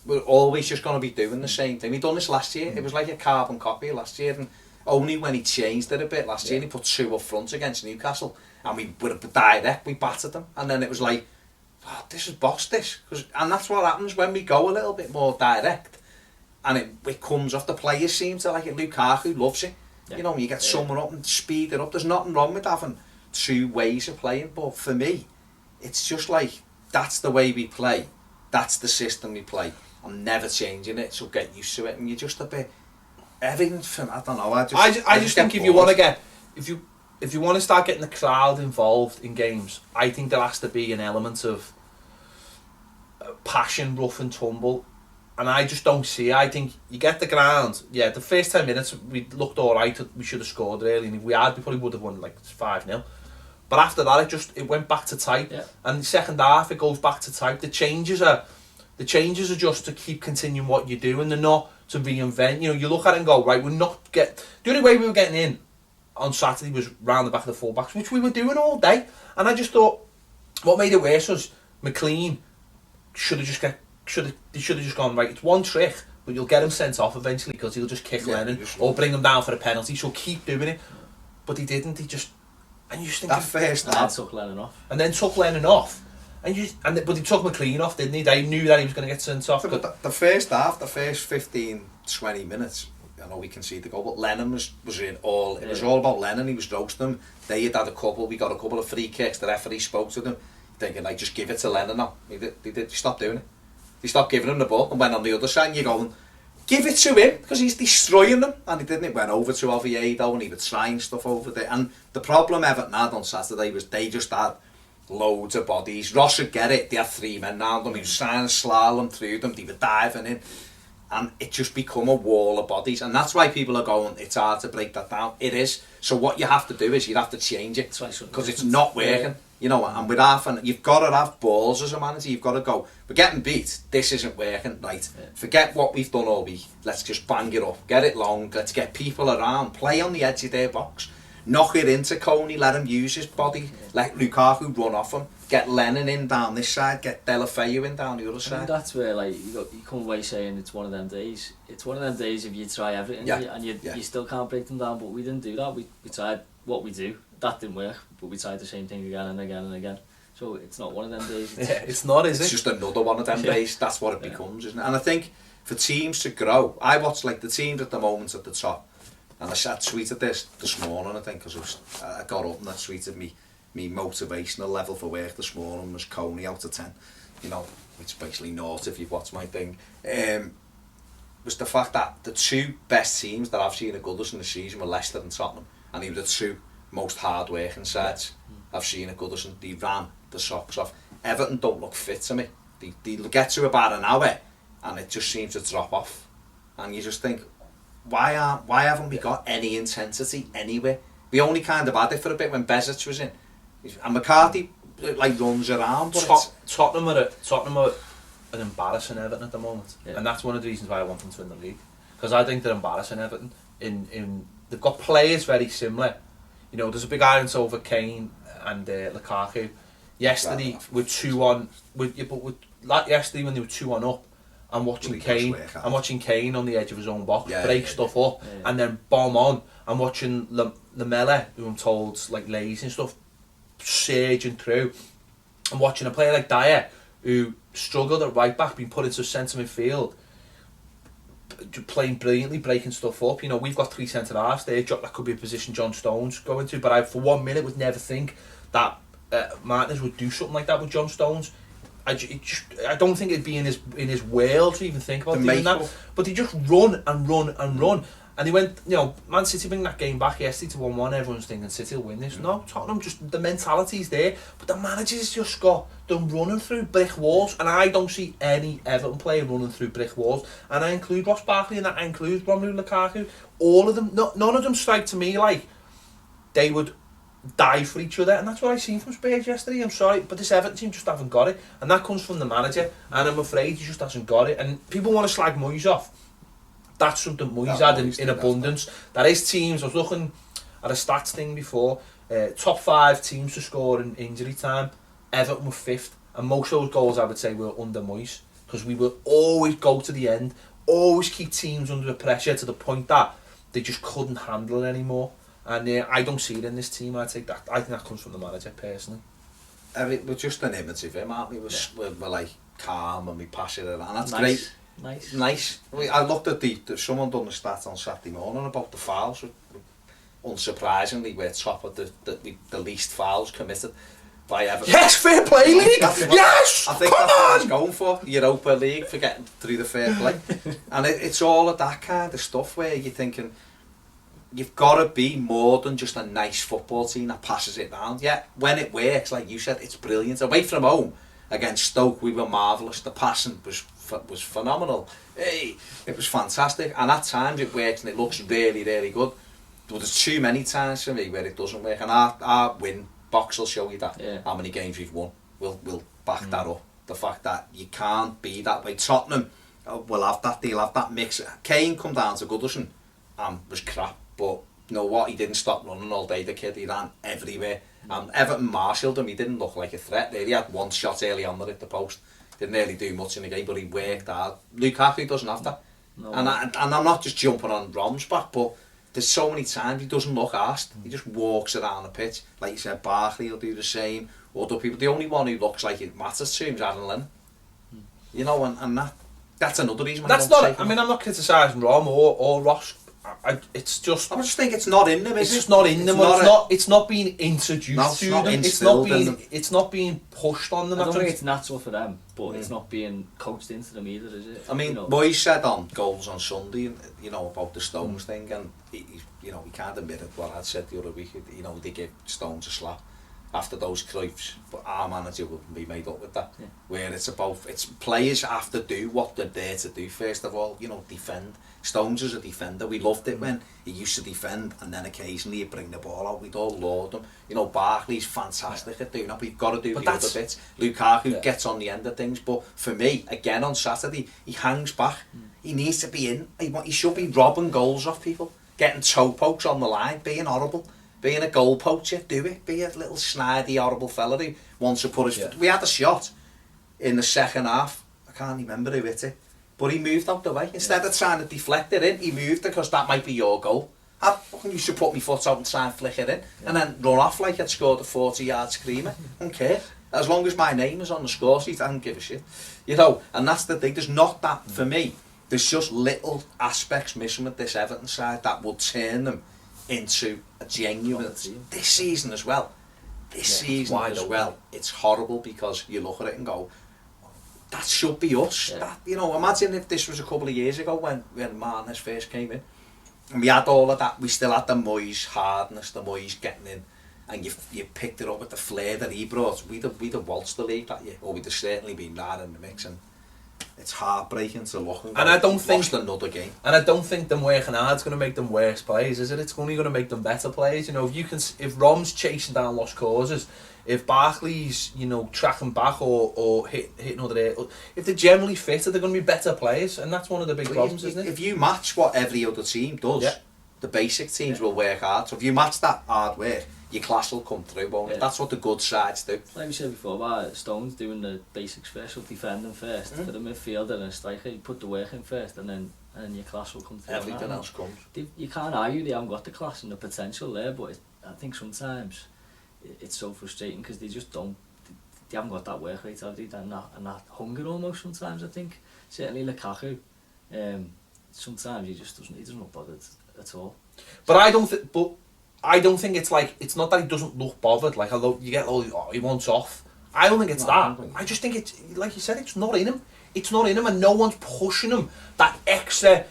we're always just going to be doing the same thing. We done this last year. It was like a carbon copy last year, and only when he changed it a bit last year, he put 2 up front against Newcastle, and we were direct, we battered them, and then it was like, oh, this is boss this, and that's what happens when we go a little bit more direct, and it comes off. The players seem to like it. Lukaku loves it. You know, when you get someone up and speed it up, there's nothing wrong with having 2 ways of playing, but for me, it's just like, that's the way we play, that's the system we play. I'm never changing it, so get used to it, and you're just a bit, everything from, I don't know, I just think if you want to get, if you want to start getting the crowd involved in games, I think there has to be an element of passion, rough and tumble, and I just don't see it. I think you get the ground, the first 10 minutes we looked alright, we should have scored really, and if we had, we probably would have won like 5-0. But after that, it went back to type, and the second half it goes back to type. The changes are just to keep continuing what you're doing. They're not to reinvent. You know, you look at it and go, right, the only way we were getting in on Saturday was round the back of the fullbacks, which we were doing all day. And I just thought, what made it worse was McLean should have just gone, right, it's one trick, but you'll get him sent off eventually because he'll just kick Lennon or bring him down for a penalty. So keep doing it. But he didn't. He just, and you just think that first half took Lennon off. And then took Lennon off. But he took McLean off, didn't he? They knew that he was going to get sent off. But the first half, the first 15-20 minutes, I know we conceded the goal, but Lennon was in all. It was all about Lennon. He was roasting them. They had a couple. We got a couple of free kicks. The referee spoke to them, thinking like, just give it to Lennon now. They stopped doing it. They stopped giving him the ball and went on the other side. And you're going, give it to him because he's destroying them. And he didn't. It went over to Oviedo and he was trying stuff over there. And the problem Everton had on Saturday was they just had loads of bodies. Ross would get it. They had 3 men around them. He was trying to slalom through them. They were diving in. And it just become a wall of bodies. And that's why people are going, it's hard to break that down. It is. So what you have to do is you have to change it. Because it's not working. Yeah. You know, and you've got to have balls as a manager. You've got to go, we're getting beat. This isn't working. Right. Yeah. Forget what we've done all week. Let's just bang it up. Get it long. Let's get people around. Play on the edge of their box. Knock it into Coney, let him use his body, let Lukaku run off him, get Lennon in down this side, get Delafeu in down the other side. That's where like you come away saying it's one of them days. It's one of them days if you try everything and you still can't break them down, but we didn't do that. We tried what we do. That didn't work, but we tried the same thing again and again and again. So it's not one of them days. It's not, is it? It's just another one of them days. That's what it becomes, isn't it? And I think for teams to grow, I watch like the teams at the moment at the top. And I tweeted this morning, I think, because I got up and I tweeted me motivational level for work this morning was Coney out of 10, you know, which basically not if you've watched my thing. Was the fact that the 2 best teams that I've seen at Goodison this season were Leicester and Tottenham, and they were the 2 most hard-working sides I've seen at Goodison. They ran the socks off. Everton don't look fit to me. They get to about an hour, and it just seems to drop off, and you just think, why haven't we got any intensity anywhere? We only kind of had it for a bit when Bezic was in, and McCarthy like runs around. But Tottenham are an embarrassing Everton at the moment, and that's one of the reasons why I want them to win the league, because I think they're embarrassing Everton. They've got players very similar. You know, there's a big iron over Kane and Lukaku. Yesterday with 2-1, yesterday when they were 2-1 up. I'm watching Kane on the edge of his own box, break stuff up, and then bomb on. I'm watching Lamella, who I'm told's like lazy and stuff, surging through. I'm watching a player like Dyer, who struggled at right back, being put into centre midfield, playing brilliantly, breaking stuff up. You know, we've got 3 centre halves there. That could be a position John Stones going to, but I for 1 minute would never think that Martinez would do something like that with John Stones. I don't think it'd be in his world to even think about doing that. But he just run and run and run. And he went, you know, Man City bring that game back yesterday to 1-1. Everyone's thinking City will win this. No, Tottenham, just the mentality's there. But the manager's just got them running through brick walls. And I don't see any Everton player running through brick walls. And I include Ross Barkley and that, I include Romelu Lukaku. All of them, none of them strike to me like they would die for each other, and that's what I seen from Spurs yesterday. I'm sorry, but this Everton team just haven't got it, and that comes from the manager, and I'm afraid he just hasn't got it. And people want to slag Moyes off. That's something Moyes had in abundance. That is teams. I was looking at a stats thing before. Top 5 teams to score in injury time. Everton were 5th, and most of those goals I would say were under Moyes, because we will always go to the end, always keep teams under the pressure to the point that they just couldn't handle it anymore. And I don't see it in this team. I think that comes from the manager personally. We're just an image of him, aren't we? We're like calm and we pass it around. That's Nice. great. Nice. I looked at someone done the stats on Saturday morning about the fouls. Unsurprisingly, we're top of the least fouls committed by Everton. Yes, fair play league. Yes, I think that's what he's going for. Europa League, for getting through the fair play. And it's all of that kind of stuff where you're thinking, you've got to be more than just a nice football team that passes it round. Yeah, when it works, like you said, it's brilliant. Away from home against Stoke, we were marvellous. The passing was phenomenal. Hey, it was fantastic. And at times it works and it looks really, really good. But there's too many times for me where it doesn't work. And our win box will show you that. How many games we've won. We'll back that up. The fact that you can't be that way. Tottenham will have that. They'll have that mix. Kane come down to Goodison and was crap. But you know what? He didn't stop running all day, the kid. He ran everywhere. And Everton marshalled him. He didn't look like a threat. He had one shot early on at the post. Didn't really do much in the game, but he worked hard. Lukaku doesn't have that. No. And I'm not just jumping on Brom's back, but there's so many times he doesn't look arsed. He just walks around the pitch. Like you said, Barkley will do the same. Other people. The only one who looks like it matters to him is Aaron Lennon. You know, and that's another reason. I mean, I'm not criticising Brom or Ross. It's just. I just think it's not in them. It's just not in them. It's not being introduced to them. It's not being pushed on them. I don't think it's natural for them, but it's not being coached into them either, is it? I mean, Moyes said on Goals on Sunday, you know, about the Stones thing, and he kind of admitted what I'd said the other week. You know, they give Stones a slap after those Cruyffs, but our manager will be made up with that. Where it's players have to do what they're there to do. First of all, you know, defend. Stones is a defender. We loved it when he used to defend, and then occasionally he'd bring the ball out. We'd all laud him. You know, Barkley's fantastic at doing that. We've got to do the other bits. Lukaku gets on the end of things, but for me, again on Saturday, he hangs back. He needs to be in. He should be robbing goals off people, getting toe pokes on the line, being horrible. Being a goal poacher, do it. Be a little snidey, horrible fella who wants to put his foot. We had a shot in the second half. I can't remember who hit it. But he moved out the way. Instead of trying to deflect it in, he moved it because that might be your goal. I fucking used to put my foot out and try and flick it in. And then run off like I'd scored a 40-yard screamer. I don't care. As long as my name is on the score sheet, I don't give a shit. You know, and that's the thing. There's not that, for me, there's just little aspects missing with this Everton side that will turn them into a genuine this season as well. It's horrible because you look at it and go, that should be us. That, you know, imagine if this was a couple of years ago when Martinez first came in, and we had all of that. We still had the Moyes hardness, the Moyes getting in, and you picked it up with the flair that he brought. We'd have waltzed the league that year, or we'd have certainly been there in the mix. And it's heartbreaking to look and go, I don't think lost another game. And I don't think them working hard's going to make them worse players, is it? It's only going to make them better players. You know, if Rom's chasing down lost causes, if Barkley's, you know, tracking back or hitting other areas, if they're generally fitter, they're going to be better players, and that's one of the big problems, isn't it? If you match what every other team does, the basic teams will work hard. So if you match that hard work, your class will come through, won't it? That's what the good sides do. Like we said before about Stones doing the basics first, so defending first. For the midfielder and a striker, you put the work in first, and then your class will come through. Everything else comes. You can't argue they haven't got the class and the potential there, but I think sometimes it's so frustrating because they just don't. They haven't got that work rate, have they? And that hunger almost sometimes. I think certainly Lukaku. Sometimes he doesn't look bothered at all. But I don't think it's like, it's not that he doesn't look bothered, like you get he wants off. I don't think it's that. I just think it's, like you said, it's not in him. It's not in him, and no one's pushing him that extra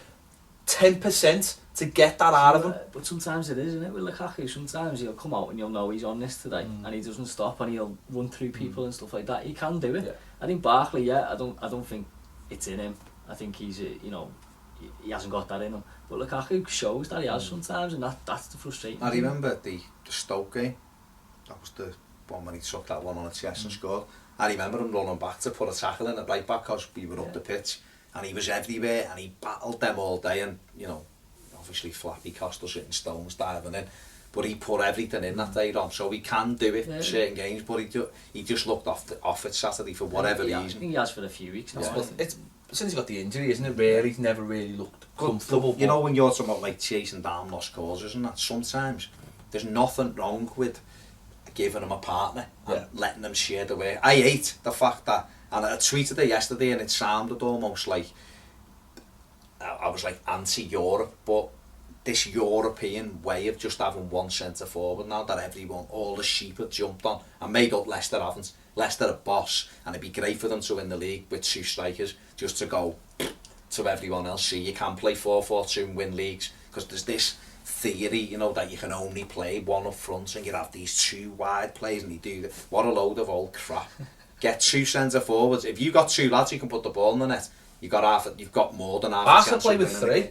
10% to get that out of him. But sometimes it is, isn't it, with Lukaku? Sometimes he'll come out and you'll know he's on this today, and he doesn't stop, and he'll run through people and stuff like that. He can do it. I think Barkley, I don't think it's in him. I think he's, he hasn't got that in him. But Lukaku shows that he has sometimes, and that's the frustrating. I remember the Stoke game. That was the one when he took that one on the chest and scored. I remember him running back to put a tackle in at right back because we were up the pitch, and he was everywhere and he battled them all day, and you know, obviously Flappy cost us hitting stones diving in, but he put everything in that day on, so he can do it in certain games, but he just looked off it Saturday for whatever reason. I think he has for a few weeks now. It's since he got the injury, isn't it? Really, he's never really looked comfortable. You know, when you're talking about like chasing down lost causes and that, sometimes there's nothing wrong with giving them a partner and letting them share the way. I hate the fact that, and I tweeted it yesterday and it sounded almost like I was like anti-Europe, but this European way of just having one centre forward now that everyone, all the sheep have jumped on, and made up Leicester haven't. Leicester are boss, and it'd be great for them to win the league with 2 strikers, just to go to everyone else, see you can play 4-4-2 and win leagues, because there's this theory, you know, that you can only play one up front and you have these 2 wide players and you do that. What a load of old crap. Get 2 centre forwards. If you got 2 lads, you can put the ball in the net. You've got more than half a chance. Barca play with 3.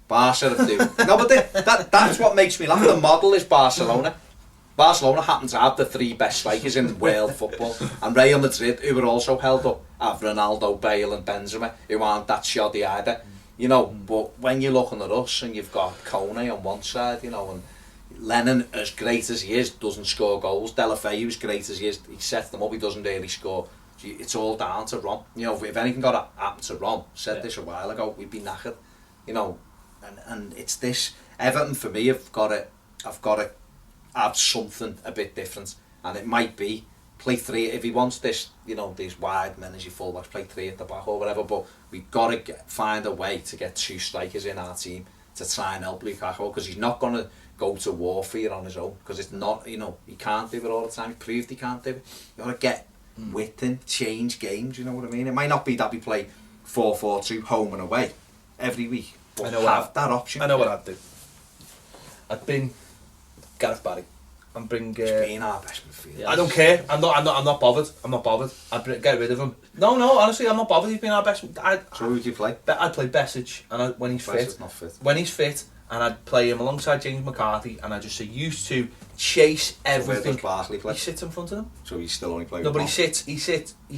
Barca do. No, but that's what makes me laugh. The model is Barcelona. Barcelona happen to have the 3 best strikers in world football, and Real Madrid, who were also held up, have Ronaldo, Bale and Benzema, who aren't that shoddy either. You know, but when you're looking at us and you've got Kone on one side, you know, and Lennon, as great as he is, doesn't score goals. Delafeu, as great as he is, he sets them up, he doesn't really score. It's all down to Rom. You know, if anything got happened to Rom, said this a while ago, we'd be knackered. You know, and it's this. Everton for me, I've got to add something a bit different, and it might be play 3 if he wants this. You know, these wide men as your fullbacks, play 3 at the back or whatever. But we've got to find a way to get 2 strikers in our team to try and help Lukaku, because he's not going to go to warfare on his own, because it's not, you know, he can't do it all the time. He proved he can't do it. You got to get width in, change games. You know what I mean? It might not be that we play 4-4-2 home and away every week, but that option. I know what I'd do. I'd bring Gareth Barry and bring. He's been our best midfielder. I don't care. I'm not bothered. I'd get rid of him. No. Honestly, I'm not bothered. He's been our best. So who would you play? I'd play Besic, and when he's fit. Not fit. When he's fit, and I'd play him alongside James McCarthy, and I'd just say used to chase everything. So where does Barkley play? He sits in front of them. So he's still only playing. No, but he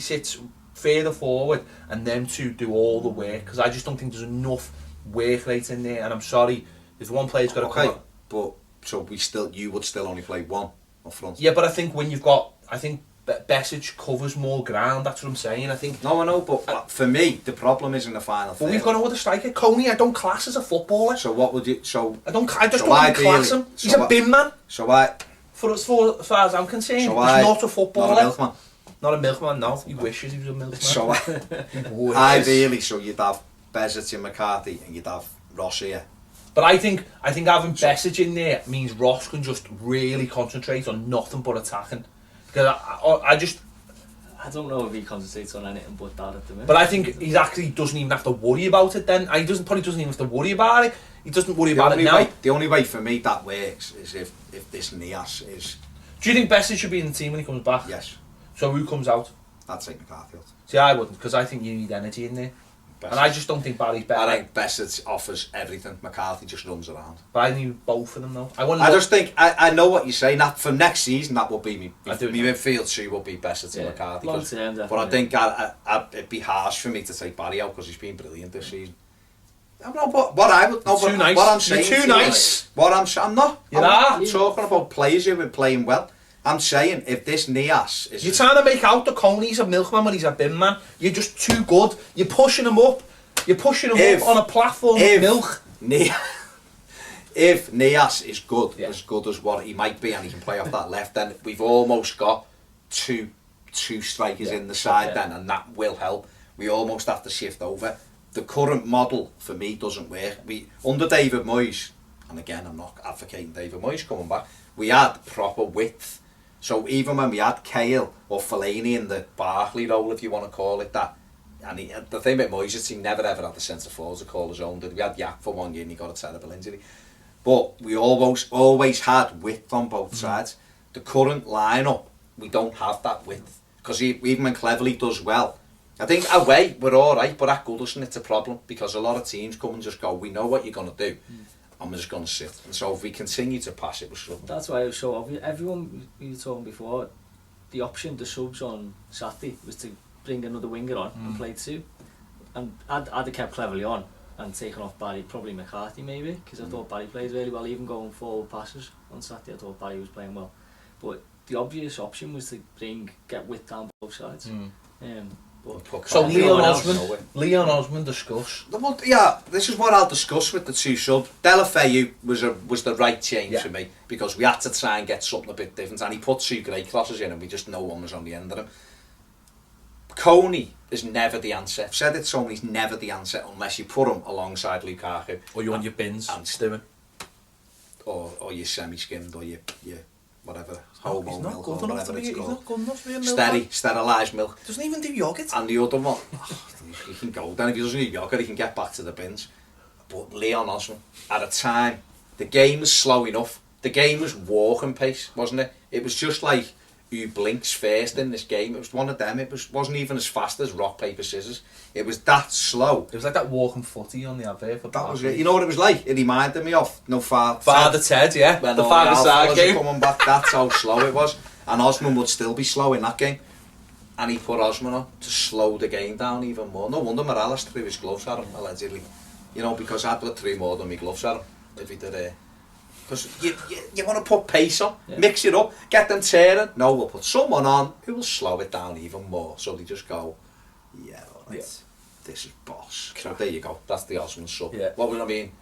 sits further forward, and them two do all the work, because I just don't think there's enough work rate in there. And I'm sorry, if one player's got to come up. But so you would still only play one up front. Yeah, but I think when you've got, I think Besic covers more ground. That's what I'm saying. I think. No, I know, but for me, the problem is in the final. But we've got no other striker. Coney, I don't class as a footballer. So what would you? I just don't class him. He's a bin man. So I. For as far as I'm concerned, he's not a footballer. Not a milkman. Not a milkman. No, he wishes he was a milkman. So ideally, so you'd have Besic and McCarthy, and you'd have Ross here. But I think having Besic in there means Ross can just really concentrate on nothing but attacking. Because I don't know if he concentrates on anything but that at the minute. But I think he actually doesn't even have to worry about it then. He probably doesn't even have to worry about it. He doesn't worry about it now. The only way for me that works is if this Nias is... Do you think Besic should be in the team when he comes back? Yes. So who comes out? I'd take McCarthy out. See, I wouldn't, because I think you need energy in there. Besic. And I just don't think Barry's better. I think Besic offers everything. McCarthy just runs around. But I need both of them though. I just think, I know what you're saying. That for next season, that will be me. My midfield 2 will be Besic and McCarthy. Long term, but I think it'd be harsh for me to take Barry out, because he's been brilliant this season. I'm not what I would. No, too nice. What I'm saying. You're too nice. What I'm not. I'm talking about players who've been playing well. I'm saying if this Nias is... You're trying to make out the Coney's a milkman when he's a bin man. You're just too good. You're pushing him up. You're pushing him up on a platform of milk. If Nias is good, as good as what he might be, and he can play off that left, then we've almost got two strikers in the side then, and that will help. We almost have to shift over. The current model for me doesn't work. Under David Moyes, and again I'm not advocating David Moyes coming back, we had proper width. So even when we had Cahill or Fellaini in the Barkley role, if you want to call it that, and the thing about Moyes is he never ever had the centre forwards to call his own. We had Yak for 1 year and he got a terrible injury. But we always had width on both sides. The current lineup, we don't have that width. Because even when Cleverley does well, I think away we're all right, but at Goodison it's a problem because a lot of teams come and just go, we know what you're going to do, and we're just going to sit. And so if we continue to pass it, we're struggling. That's why it was so obvious. Everyone we were talking before, the option, the subs on Saturday was to bring another winger on and play 2. And I'd have kept Cleverly on and taken off Barry, probably McCarthy maybe, because I thought Barry played really well, even going forward passes on Saturday. I thought Barry was playing well. But the obvious option was to get width down both sides. So Leon Osmond discuss. Well, yeah, this is what I'll discuss with the 2 sub. Delafeu was the right change for me because we had to try and get something a bit different, and he put 2 great crosses in and we just know one was on the end of him. Coney is never the answer. I've said it so many, he's never the answer unless you put him alongside Lukaku. Or you on your bins and stewing. Or your semi-skimmed or your whatever. He's not good enough to be sterilised milk. Doesn't even do yoghurt. And the other one, he can go then. If he doesn't eat yoghurt, he can get back to the bins. But Leon Osman, at a time, the game was slow enough. The game was walking pace, wasn't it? It was just like who blinks first in this game. It was one of them. It wasn't even as fast as rock, paper, scissors. It was that slow. It was like that walking footy on the advert for that was it. You know what it was like? It reminded me of Father Ted, yeah. When the Father Side game. Coming back, that's how slow it was. And Osman would still be slow in that game. And he put Osman on to slow the game down even more. No wonder Morales threw his gloves at him, allegedly. You know, because I'd put 3 more than my gloves at him if he did. Because you want to put pace on, mix it up, get them tearing. No, we'll put someone on who will slow it down even more. So they just go, this is boss. So there you go, that's the Osman sub. Yeah. What would I mean?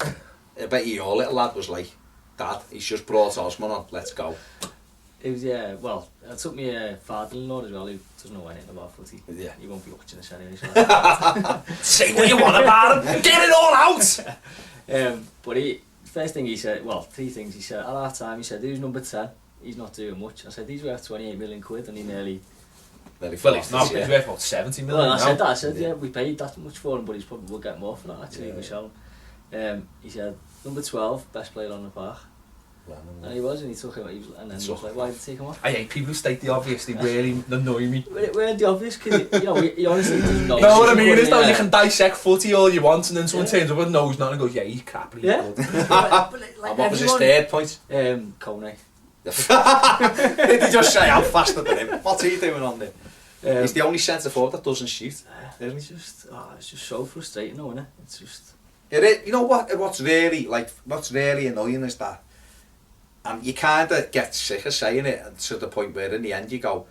I bet your little lad was like, Dad, he's just brought Osman on, let's go. It was, well, I took me father-in-law as well, who doesn't know anything about footy. Yeah. He won't be watching this anyway. So say what you want about him, get it all out! But first thing he said, well, 3 things he said. At half time, he said, who's number 10? He's not doing much. I said, he's worth 28 million quid, and he nearly... Well, he's not, he's worth about 70 million. Well, I said, we paid that much for him, but he's probably will get more for that, actually, Michelle. He said, number 12, best player on the park. And he was, and he took him, and then he was like, why did he take him off? I hate people who state the obvious, they really annoy me. It weren't the obvious, because, he honestly doesn't know. No, what I mean is, though, you can dissect footy all you want, and then someone turns up and knows nothing and goes, yeah, he's crap, but he's good. And what was his 3rd point? Coney. Did he just say, I'm faster than him? What's he doing on there? He's the only centre forward that doesn't shoot, isn't he? It's just so frustrating, isn't it? It's just... You know what's really annoying is that, and you kind of get sick of saying it, and to the point where in the end you go,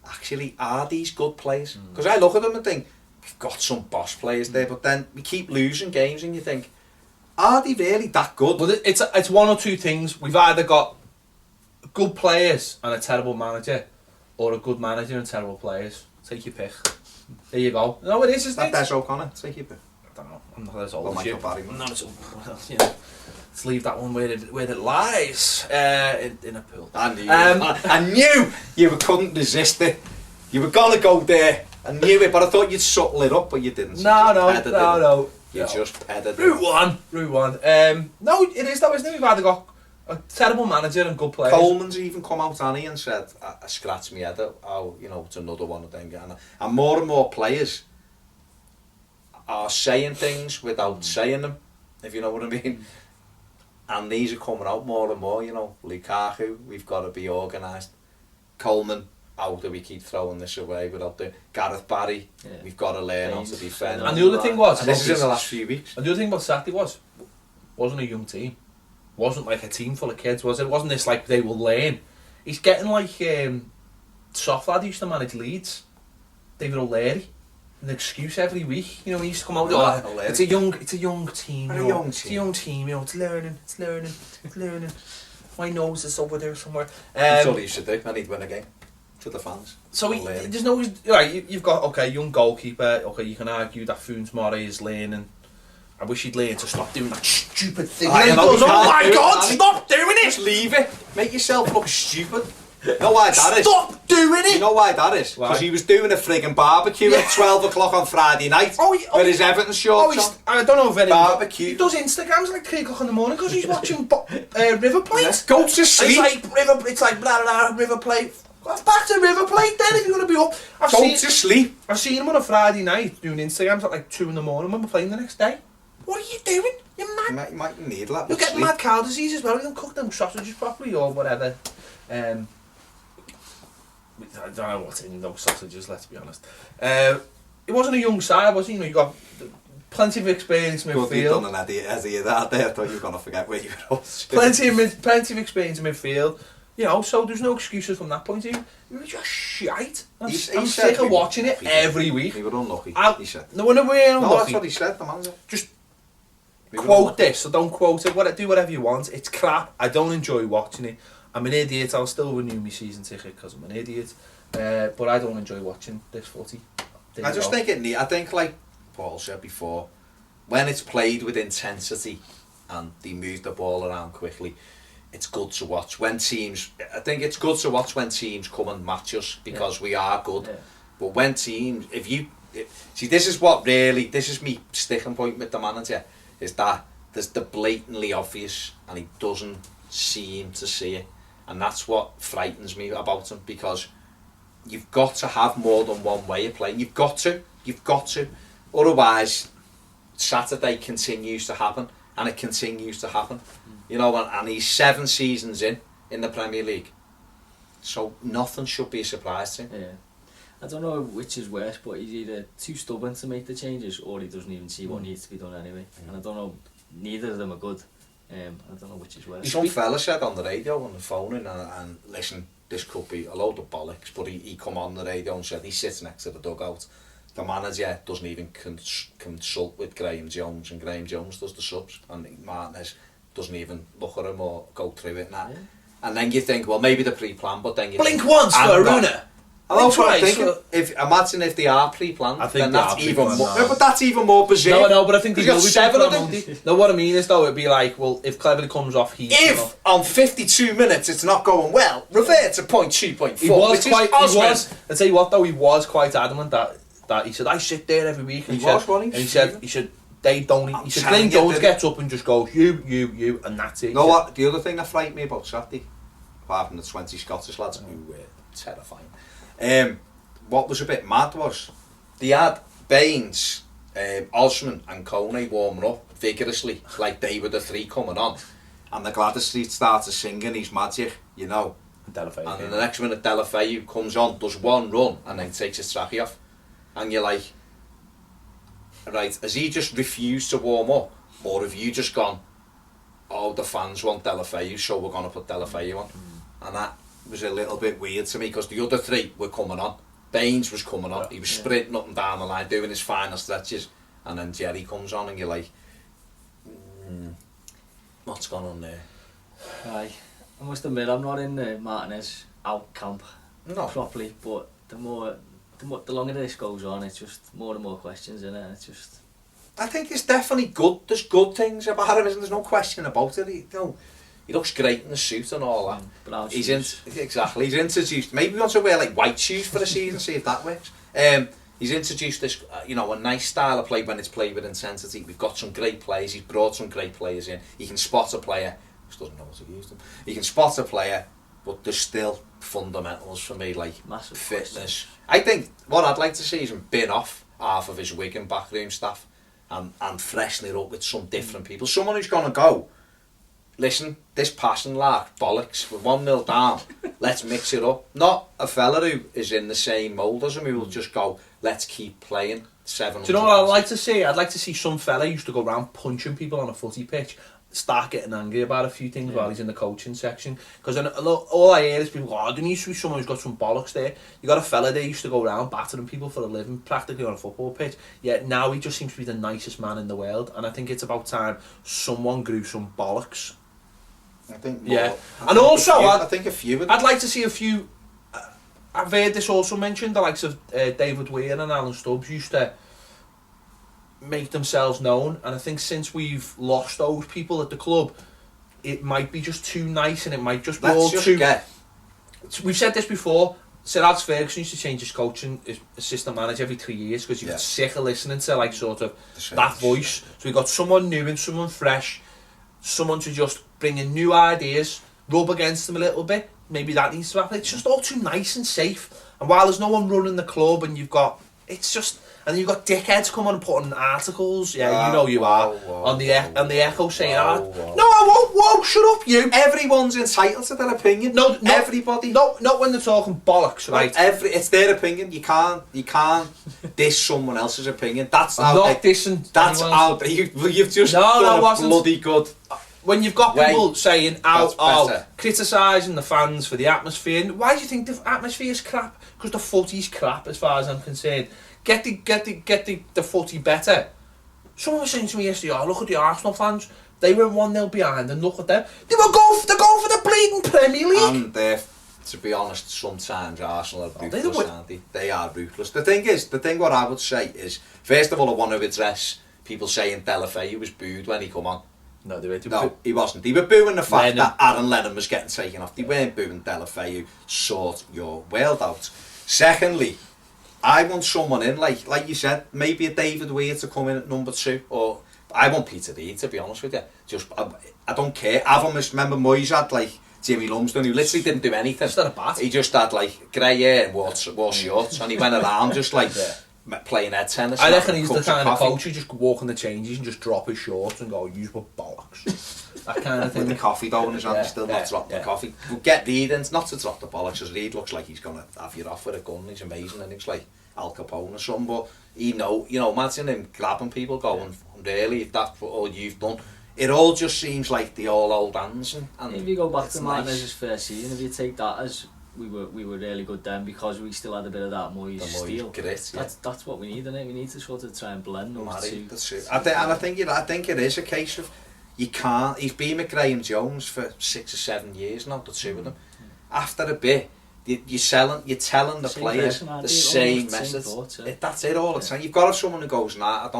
actually, are these good players? Because I look at them and think, we've got some boss players there, but then we keep losing games and you think, are they really that good? Well, it's one or two things. We've either got good players and a terrible manager, or a good manager and terrible players. Take your pick. There you go. No, it is, isn't it? That's Des O'Connor. Take your pick. I don't know. I'm not as old as you. I'm not as old. You know, let's leave that one where it lies in a pool. I knew you couldn't resist it. You were gonna go there. I knew it, but I thought you'd subtle it up, but you didn't. No. You just pedded it. Route one. No, it is though, isn't it? We've either got a terrible manager and good players. Coleman's even come out, Annie, and said, I scratched my head out, it's another one of them. And more players are saying things without saying them, if you know what I mean. And these are coming out more and more, Lukaku, we've got to be organised. Coleman, how do we keep throwing this away without doing... Gareth Barry, we've got to learn how to defend. And the other thing was... And this is in the last few weeks. And the other thing about Saturday wasn't a young team. Wasn't like a team full of kids, was it? It wasn't this like they will learn. He's getting like soft lad who used to manage Leeds, David O'Leary, an excuse every week. He used to come out. It's a young team. It's a young team. It's learning. My nose is over there somewhere. That's all he should do. I need to win a game to the fans. So there's no right. You've got young goalkeeper. Okay, you can argue that Funes Mori is learning. I wish he'd learn to stop doing that stupid thing. Oh my God, stop doing it! Just leave it. Make yourself look stupid. You know why that is? Stop doing it! You know why that is? Because he was doing a friggin' barbecue at 12 o'clock on Friday night with his Everton shorts on. I don't know if anyone... Barbecue. He does Instagrams like 3 o'clock in the morning because he's watching River Plate. Go to sleep. It's like blah blah River Plate. Go back to River Plate then if you're going to be up. Go to sleep. I've seen him on a Friday night doing Instagrams at like 2 in the morning when we're playing the next day. What are you doing? You're mad. You might need that. You'll get mad cow disease as well. You don't cook them sausages properly or whatever. I don't know what's in those sausages, let's be honest. It wasn't a young side, was it? You know, you got plenty of experience in midfield. You've done an Eddie that there. I thought you were going to forget where you were. Plenty of experience in midfield. You know, so there's no excuses from that point of view. You were just shite. I'm sick of watching it every week. You were unlucky, he said. No, we're unlucky. No, that's what he said, the manager. Just quote this, or don't quote it. Do whatever you want. It's crap. I don't enjoy watching it. I'm an idiot. I'll still renew my season ticket because I'm an idiot. But I don't enjoy watching this footy. I just think I think like Paul said before, when it's played with intensity and they move the ball around quickly, it's good to watch. I think it's good to watch when teams come and match us because we are good. Yeah. But when teams, this is me sticking point with the manager, is that there's the blatantly obvious and he doesn't seem to see it. And that's what frightens me about him, because you've got to have more than one way of playing. You've got to. Otherwise, Saturday continues to happen, and it continues to happen. You know, and he's 7 seasons in the Premier League. So nothing should be a surprise to him. Yeah. I don't know which is worse, but he's either too stubborn to make the changes, or he doesn't even see what needs to be done anyway. And I don't know, neither of them are good. I don't know which is worse. Some fella said on the radio on the phone, and listen, this could be a load of bollocks, but he come on the radio and said he sits next to the dugout. The manager doesn't even consult with Graham Jones, and Graham Jones does the subs, and Martinez doesn't even look at him or go through it now. Yeah. And then you think, well, maybe they're pre-planned, but then you blink once for a runner. Imagine if they are pre-planned, then that's even more. No. But that's even more bizarre. No, but I think they will be 7 of them. No, what I mean is though, it'd be like, well, if Cleverly comes off, on 52 minutes it's not going well, revert to 0.2.4. I'd tell you what though, he was quite adamant that he said, I sit there every week, and he said they don't. He said Glenn Jones gets up and just goes you, and that's it. You know what? The other thing that frightened me about Saturday, apart from the 20 Scottish lads who were terrifying. What was a bit mad was they had Baines, Osman and Kone warming up vigorously like they were the 3 coming on, and the Gladys Street started singing his magic, you know, and then the next minute Delafeu comes on, does one run and then takes his trackie off, and you're like, right, has he just refused to warm up, or have you just gone, oh, the fans want Delafeu, so we're going to put Delafeu on? And that was a little bit weird to me, because the other 3 were coming on. Baines was coming on, he was sprinting up and down the line doing his final stretches, and then Jerry comes on and you're like, what's going on there? Aye, I must admit I'm not in the Martinez out camp properly, but the longer this goes on, it's just more and more questions in it. It's just, I think it's definitely good. There's good things about him, isn't there? There's no question about it. He looks great in the suit and all that. He's introduced. Maybe he wants to wear like white shoes for the season, see if that works. He's introduced this, a nice style of play when it's played with intensity. We've got some great players. He's brought some great players in. He can spot a player. Just doesn't know how to use them. He can spot a player, but there's still fundamentals for me, like massive fitness. Questions. I think what I'd like to see is him bin off half of his Wigan backroom staff and freshen it up with some different people. Someone who's going to go, listen, this passing lark, bollocks, we're 1-0 down, let's mix it up. Not a fella who is in the same mould as him, who will just go, let's keep playing 700. Do you know what I'd like to see? I'd like to see some fella who used to go around punching people on a footy pitch start getting angry about a few things while he's in the coaching section. Because all I hear is people go, oh, there needs to be someone who's got some bollocks there. You got a fella there who used to go around battering people for a living, practically on a football pitch. Yet now he just seems to be the nicest man in the world. And I think it's about time someone grew some bollocks. I think more. Yeah. And also, I think a few of them. I'd like to see a few. I've heard this also mentioned, the likes of David Weir and Alan Stubbs used to make themselves known, and I think since we've lost those people at the club, it might be just too nice, and it might just be all too. We've said this before. Sir Alex Ferguson used to change his coaching, his assistant manager every 3 years because he was sick of listening to like sort of that voice. So we got someone new and someone fresh, someone to just bring in new ideas, rub against them a little bit, maybe that needs to happen. It's just all too nice and safe. And while there's no one running the club, and you've got, it's just, and then you've got dickheads coming and putting articles, you are, on the Echo saying, no, I won't, whoa, shut up, you. Everyone's entitled to their opinion. No, everybody. No, not when they're talking bollocks, right? It's their opinion. You can't diss someone else's opinion. That's I'm how not dissing. That's how you've just done a bloody good. When you've got people saying, criticising the fans for the atmosphere, why do you think the atmosphere's crap? Because the footy's crap, as far as I'm concerned. Get the footy better. Someone was saying to me yesterday, look at the Arsenal fans. They were 1-0 behind, and look at them. They're going for the bleeding Premier League. And to be honest, sometimes Arsenal are ruthless, aren't they? They are ruthless. The thing what I would say is, first of all, I want to address people saying Delafeu was booed when he come on. No, they were. No, he wasn't. They were booing the fact that Aaron Lennon was getting taken off. They weren't booing Delafeu. Sort your world out. Secondly, I want someone in, like you said, maybe a David Weir to come in at number 2, or I want Peter Reid, to be honest with you. Just I don't care. Remember Moyes had Jimmy Lumsden, who literally didn't do anything. Just had a bat. He just had grey hair and wore shorts, and he went around just playing head tennis. I reckon he's the kind of coach who just walk on the changes and just drop his shorts and go, use my bollocks. That kind of thing. With the coffee dough in his hand, still not drop the coffee. We'll get Reid in, not to drop the bollocks, because Reid looks like he's going to have you off with a gun. He's amazing, and he's like Al Capone or something, but imagine him grabbing people going, really, if that's what all you've done. It all just seems like the all old hands. And if you go back to Martinez's first season, if you take that as we were really good then because we still had a bit of that Moyes steel. Grit, that's what we need, isn't it? We need to sort of try and blend those two. That's it. I think it is a case of you can't. He's been with Graham Jones for 6 or 7 years now, the two of them. After a bit, you're telling the players the same message. That's it all the time. You've got to have someone who goes, I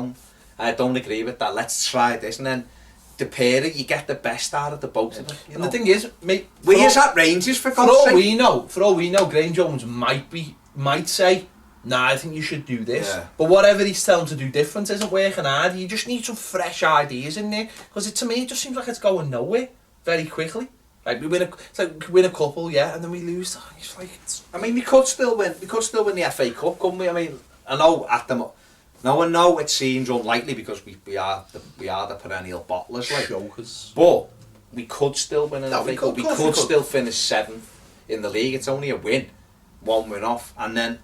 don't agree with that. Let's try this, and then the pair of you get the best out of the both of them. And the thing is, mate, where's that Rangers for God's sake? For all we know, Graham Jones might say, I think you should do this. Yeah. But whatever he's telling to do different isn't working hard. You just need some fresh ideas in there, because to me it just seems like it's going nowhere very quickly. Like we win a couple, and then we lose. It's like we could still win. We could still win the FA Cup, couldn't we? I mean, I know at the no, it seems unlikely because we are the perennial bottlers, Chokers. But we could still win an FA Cup. We could still finish 7th in the league. It's only a win, 1 win off, and then.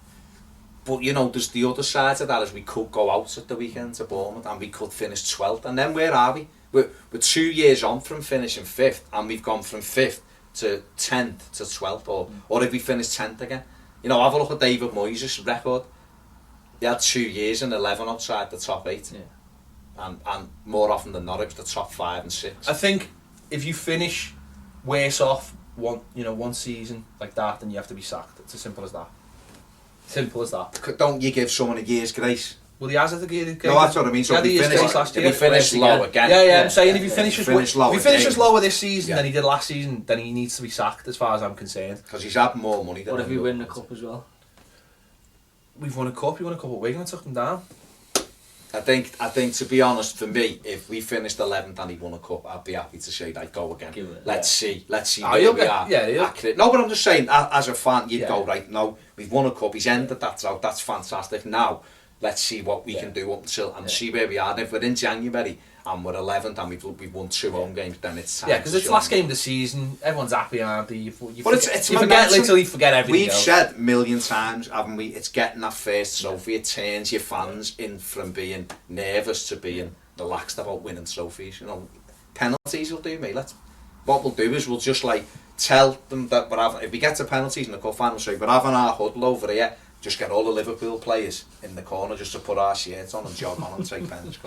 But there's the other side of that is we could go out at the weekend to Bournemouth and we could finish 12th, and then where are we? We're 2 years on from finishing 5th, and we've gone from 5th to 10th to 12th, or if we finish 10th again. Have a look at David Moyes' record. He had 2 years and 11 outside the top 8, and more often than not it was the top 5 and 6. I think if you finish worse off one season like that, then you have to be sacked. It's as simple as that. Simple as that. Don't you give someone a year's grace? Well, he has a year's grace. No, that's what I mean. So if he finished low again. Yeah, I'm saying if he finishes lower this season than he did last season, then he needs to be sacked, as far as I'm concerned. Because he's had more money than. What if we win the cup as well? We've won a cup. We won a cup at Wigan and took them down. I think to be honest, for me, if we finished 11th and he won a cup, I'd be happy to say that go again. Let's see where we are. No, but I'm just saying, as a fan, you'd go, right, no, we've won a cup, he's ended that out, that's fantastic. Now, let's see what we can do up until, and see where we are. And if we're in January and we're 11th and we've won 2 home games, then it's time. Yeah, because it's last game of the season, everyone's happy, aren't they? You forget everything. We've said a million times, haven't we? It's getting that first trophy. It turns your fans in from being nervous to being relaxed about winning trophies. Penalties will do me. What we'll do is we'll just tell them that if we get to penalties in the cup final, say we're having our huddle over here. Just get all the Liverpool players in the corner just to put our shirts on and jog on and take pens,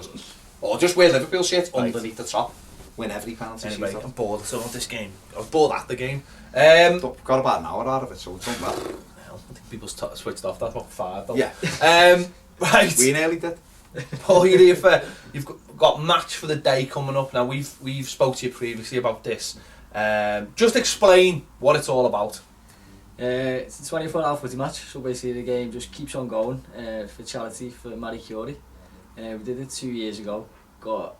or just wear Liverpool shirts underneath the top. Win every penalty. Anyway, I'm bored of this game. I was bored at the game. Got about an hour out of it, so it's not bad. Well, I think people's switched off. That's what 5 though. Yeah. Right. We nearly did. Paul, you've got match for the day coming up now. We've spoke to you previously about this. Just explain what it's all about. It's a 24-hour footy match, so basically the game just keeps on going for charity for Marie Curie. We did it 2 years ago, got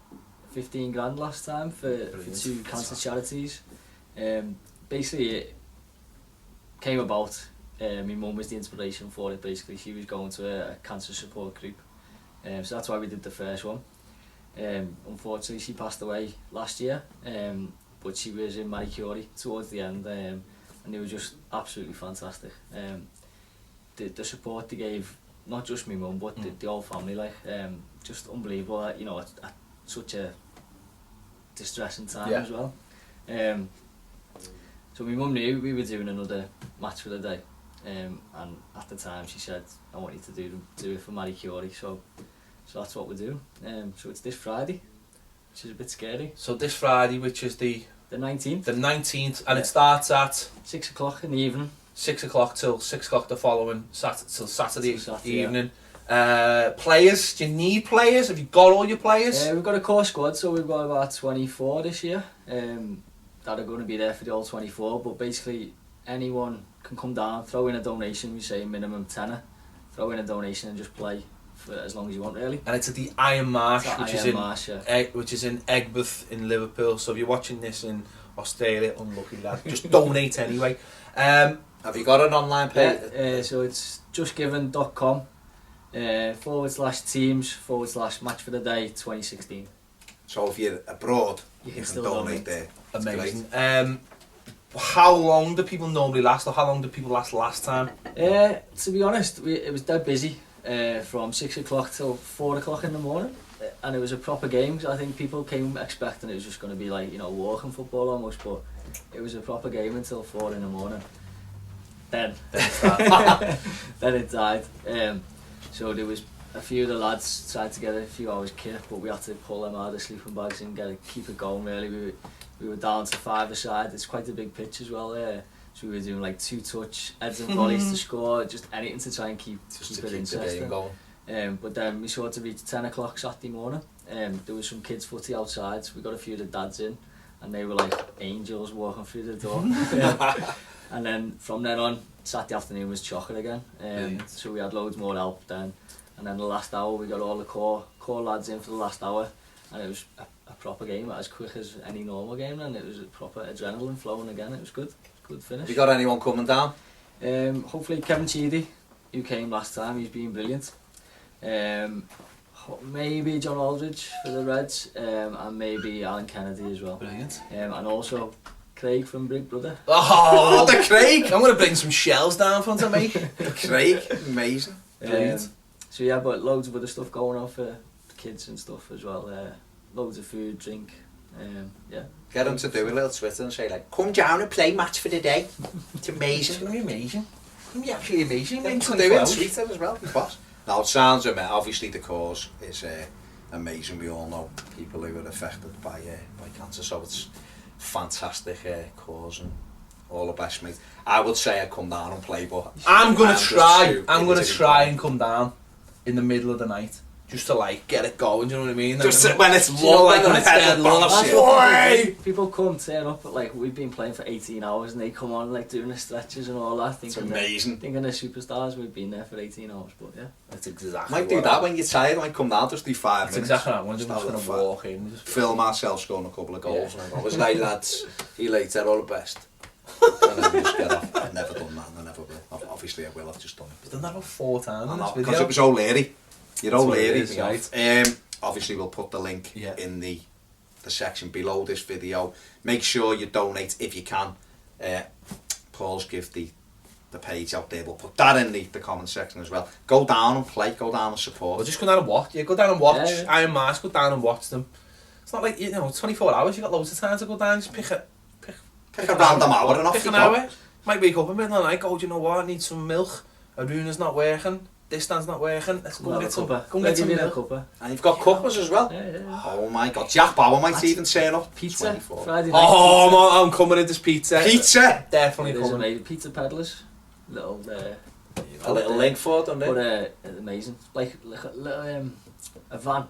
15 grand last time for 2 cancer charities. Basically came about. My mum was the inspiration for it. Basically, she was going to a cancer support group, so that's why we did the first one. Unfortunately, she passed away last year, but she was in Marie Curie towards the end, and they were just absolutely fantastic. The support they gave, not just my mum, but the whole family, like, just unbelievable. You know, at such a distressing time as well. So my mum knew we were doing another match for the day, and at the time she said, "I want you to do it for Marie Curie." So that's what we're doing. So it's this Friday, which is a bit scary. So this Friday, which is the 19th. The 19th, and it starts at 6 o'clock in the evening. 6 o'clock till 6 o'clock the following Saturday Saturday evening. Players, do you need players? Have you got all your players? We've got a core squad, so we've got about 24 this year that are going to be there for the all 24, but basically anyone can come down, throw in a donation. We say minimum tenner, throw in a donation and just play for as long as you want, really. And it's at the Iron Marsh, It's which is in Egbert in Liverpool. So if you're watching this in Australia, unlucky lad, just donate anyway. Have you got an online page? So it's justgiven.com /teams/match for the day 2016. So if you're abroad, you can still donate there. Amazing. How long do people normally last, or how long did people last time? To be honest, it was dead busy from 6 o'clock till 4 o'clock in the morning, and it was a proper game. So I think people came expecting it was just going to be like, you know, walking football almost, but it was a proper game until 4 in the morning. Then it died. So there was a few of the lads tried to get a few hours kit, but we had to pull them out of the sleeping bags and keep it going. Really, we were down to 5 aside. It's quite a big pitch as well there. So we were doing like 2-touch heads and volleys to score, just anything to try and keep it interesting. But then we sort of reached 10 o'clock Saturday morning. There was some kids footy outside, so we got a few of the dads in, and they were like angels walking through the door. And then from then on, Saturday afternoon was chocolate again. So we had loads more help then. And then the last hour, we got all the core lads in for the last hour, and it was a proper game, as quick as any normal game, and it was a proper adrenaline flowing again. It was good finish. Have you got anyone coming down? Hopefully Kevin Cheedy, who came last time, he's been brilliant. Maybe John Aldridge for the Reds, and maybe Alan Kennedy as well. Brilliant. And also Craig from Big Brother. Oh, the Craig! I'm going to bring some shells down for him to make. Craig, amazing. Brilliant. So yeah, but loads of other stuff going on for kids and stuff as well. Loads of food, drink. Yeah. Get them to do a little Twitter and say like, come down and play match for the day. It's amazing. It's going to be amazing. It's going to be absolutely amazing. Get them to do it on Twitter as well, boss. Now it sounds amazing. Obviously the cause is amazing. We all know people who are affected by cancer, so it's fantastic cause and all the best, mate. I would say I'd come down and play, but I'm going to try. I'm going to try and come down in the middle of the night, just to like get it going. Do you know what I mean? Just when it's low, like when it's dead low. People come turn up, but like we've been playing for 18 hours, and they come on like doing the stretches and all that. It's amazing. Thinking they're superstars. We've been there for 18 hours, but yeah, that's exactly. Might do that when you're tired. Might come down, just do 5 minutes. That's exactly what I'm just going to walk in, just film ourselves scoring a couple of goals, and I go, "Was nice, lads. See you later. All the best." And then we just get off. I've never done that, and I never will. Obviously, I will. I've just done it. You've done that about 4 times. Because it was O'Leary. You're O'Leary, right? Obviously, we'll put the link Yeah. in the section below this video. Make sure you donate if you can. Paul's give the page out there. We'll put that in the comment section as well. Go down and play. Go down and support. Or just go down and watch. Yeah, go down and watch. Yeah. Iron Marsh, go down and watch them. It's not like, you know, 24 hours. You've got loads of time to go down. Just pick a random hour and off pick you an go. hour. Might wake up in the middle of the night. Go, do you know what? I need some milk. Aruna's not working. This stand's not working. Let's go and get some. Go and get some milk. And you've got cuppers as well. Yeah. Oh my God, Jack Bauer might even turn up. Pizza. 24. Friday night. Oh, I'm coming in this pizza. Pizza. Definitely There's coming. amazing pizza peddlers. Little. A little link for it, don't But it? it's amazing. Like a little a van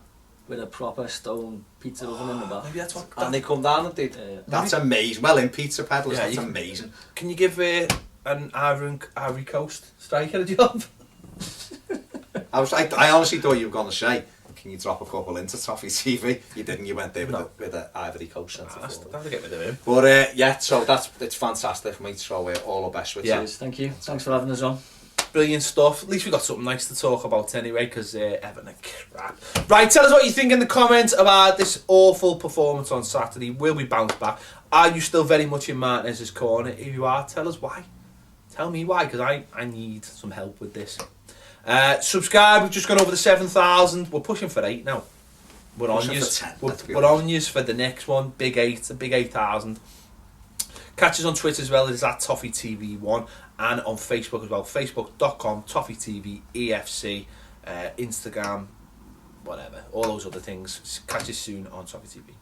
with a proper stone pizza oven in the back. Maybe that's what. And they come down and do. That's amazing. Well, in Pizza Peddlers, Yeah, that's you can- amazing. Can you give an Ivory Coast striker a job? I honestly thought you were going to say, can can you drop a couple into Toffee TV? You didn't, you went there with the Ivory Coast centre forward. Don't get rid of him. But yeah, so it's fantastic, mate. So all the best with Yeah. you. Thank you. Thanks for having us on. Brilliant stuff. At least we got something nice to talk about anyway, because Everton are crap. Right, tell us what you think in the comments about this awful performance on Saturday. Will we bounce back? Are you still very much in Martinez's corner? If you are, tell us why. Tell me why, because I need some help with this. Subscribe. We've just gone over the 7,000. We're pushing for 8 now. We're on yous. We're on yous for the next one. Big 8, a big 8,000. Catch us on Twitter as well. It is at Toffee TV 1, and on Facebook as well. Facebook.com Toffee TV EFC, Instagram, whatever. All those other things. Catch us soon on Toffee TV.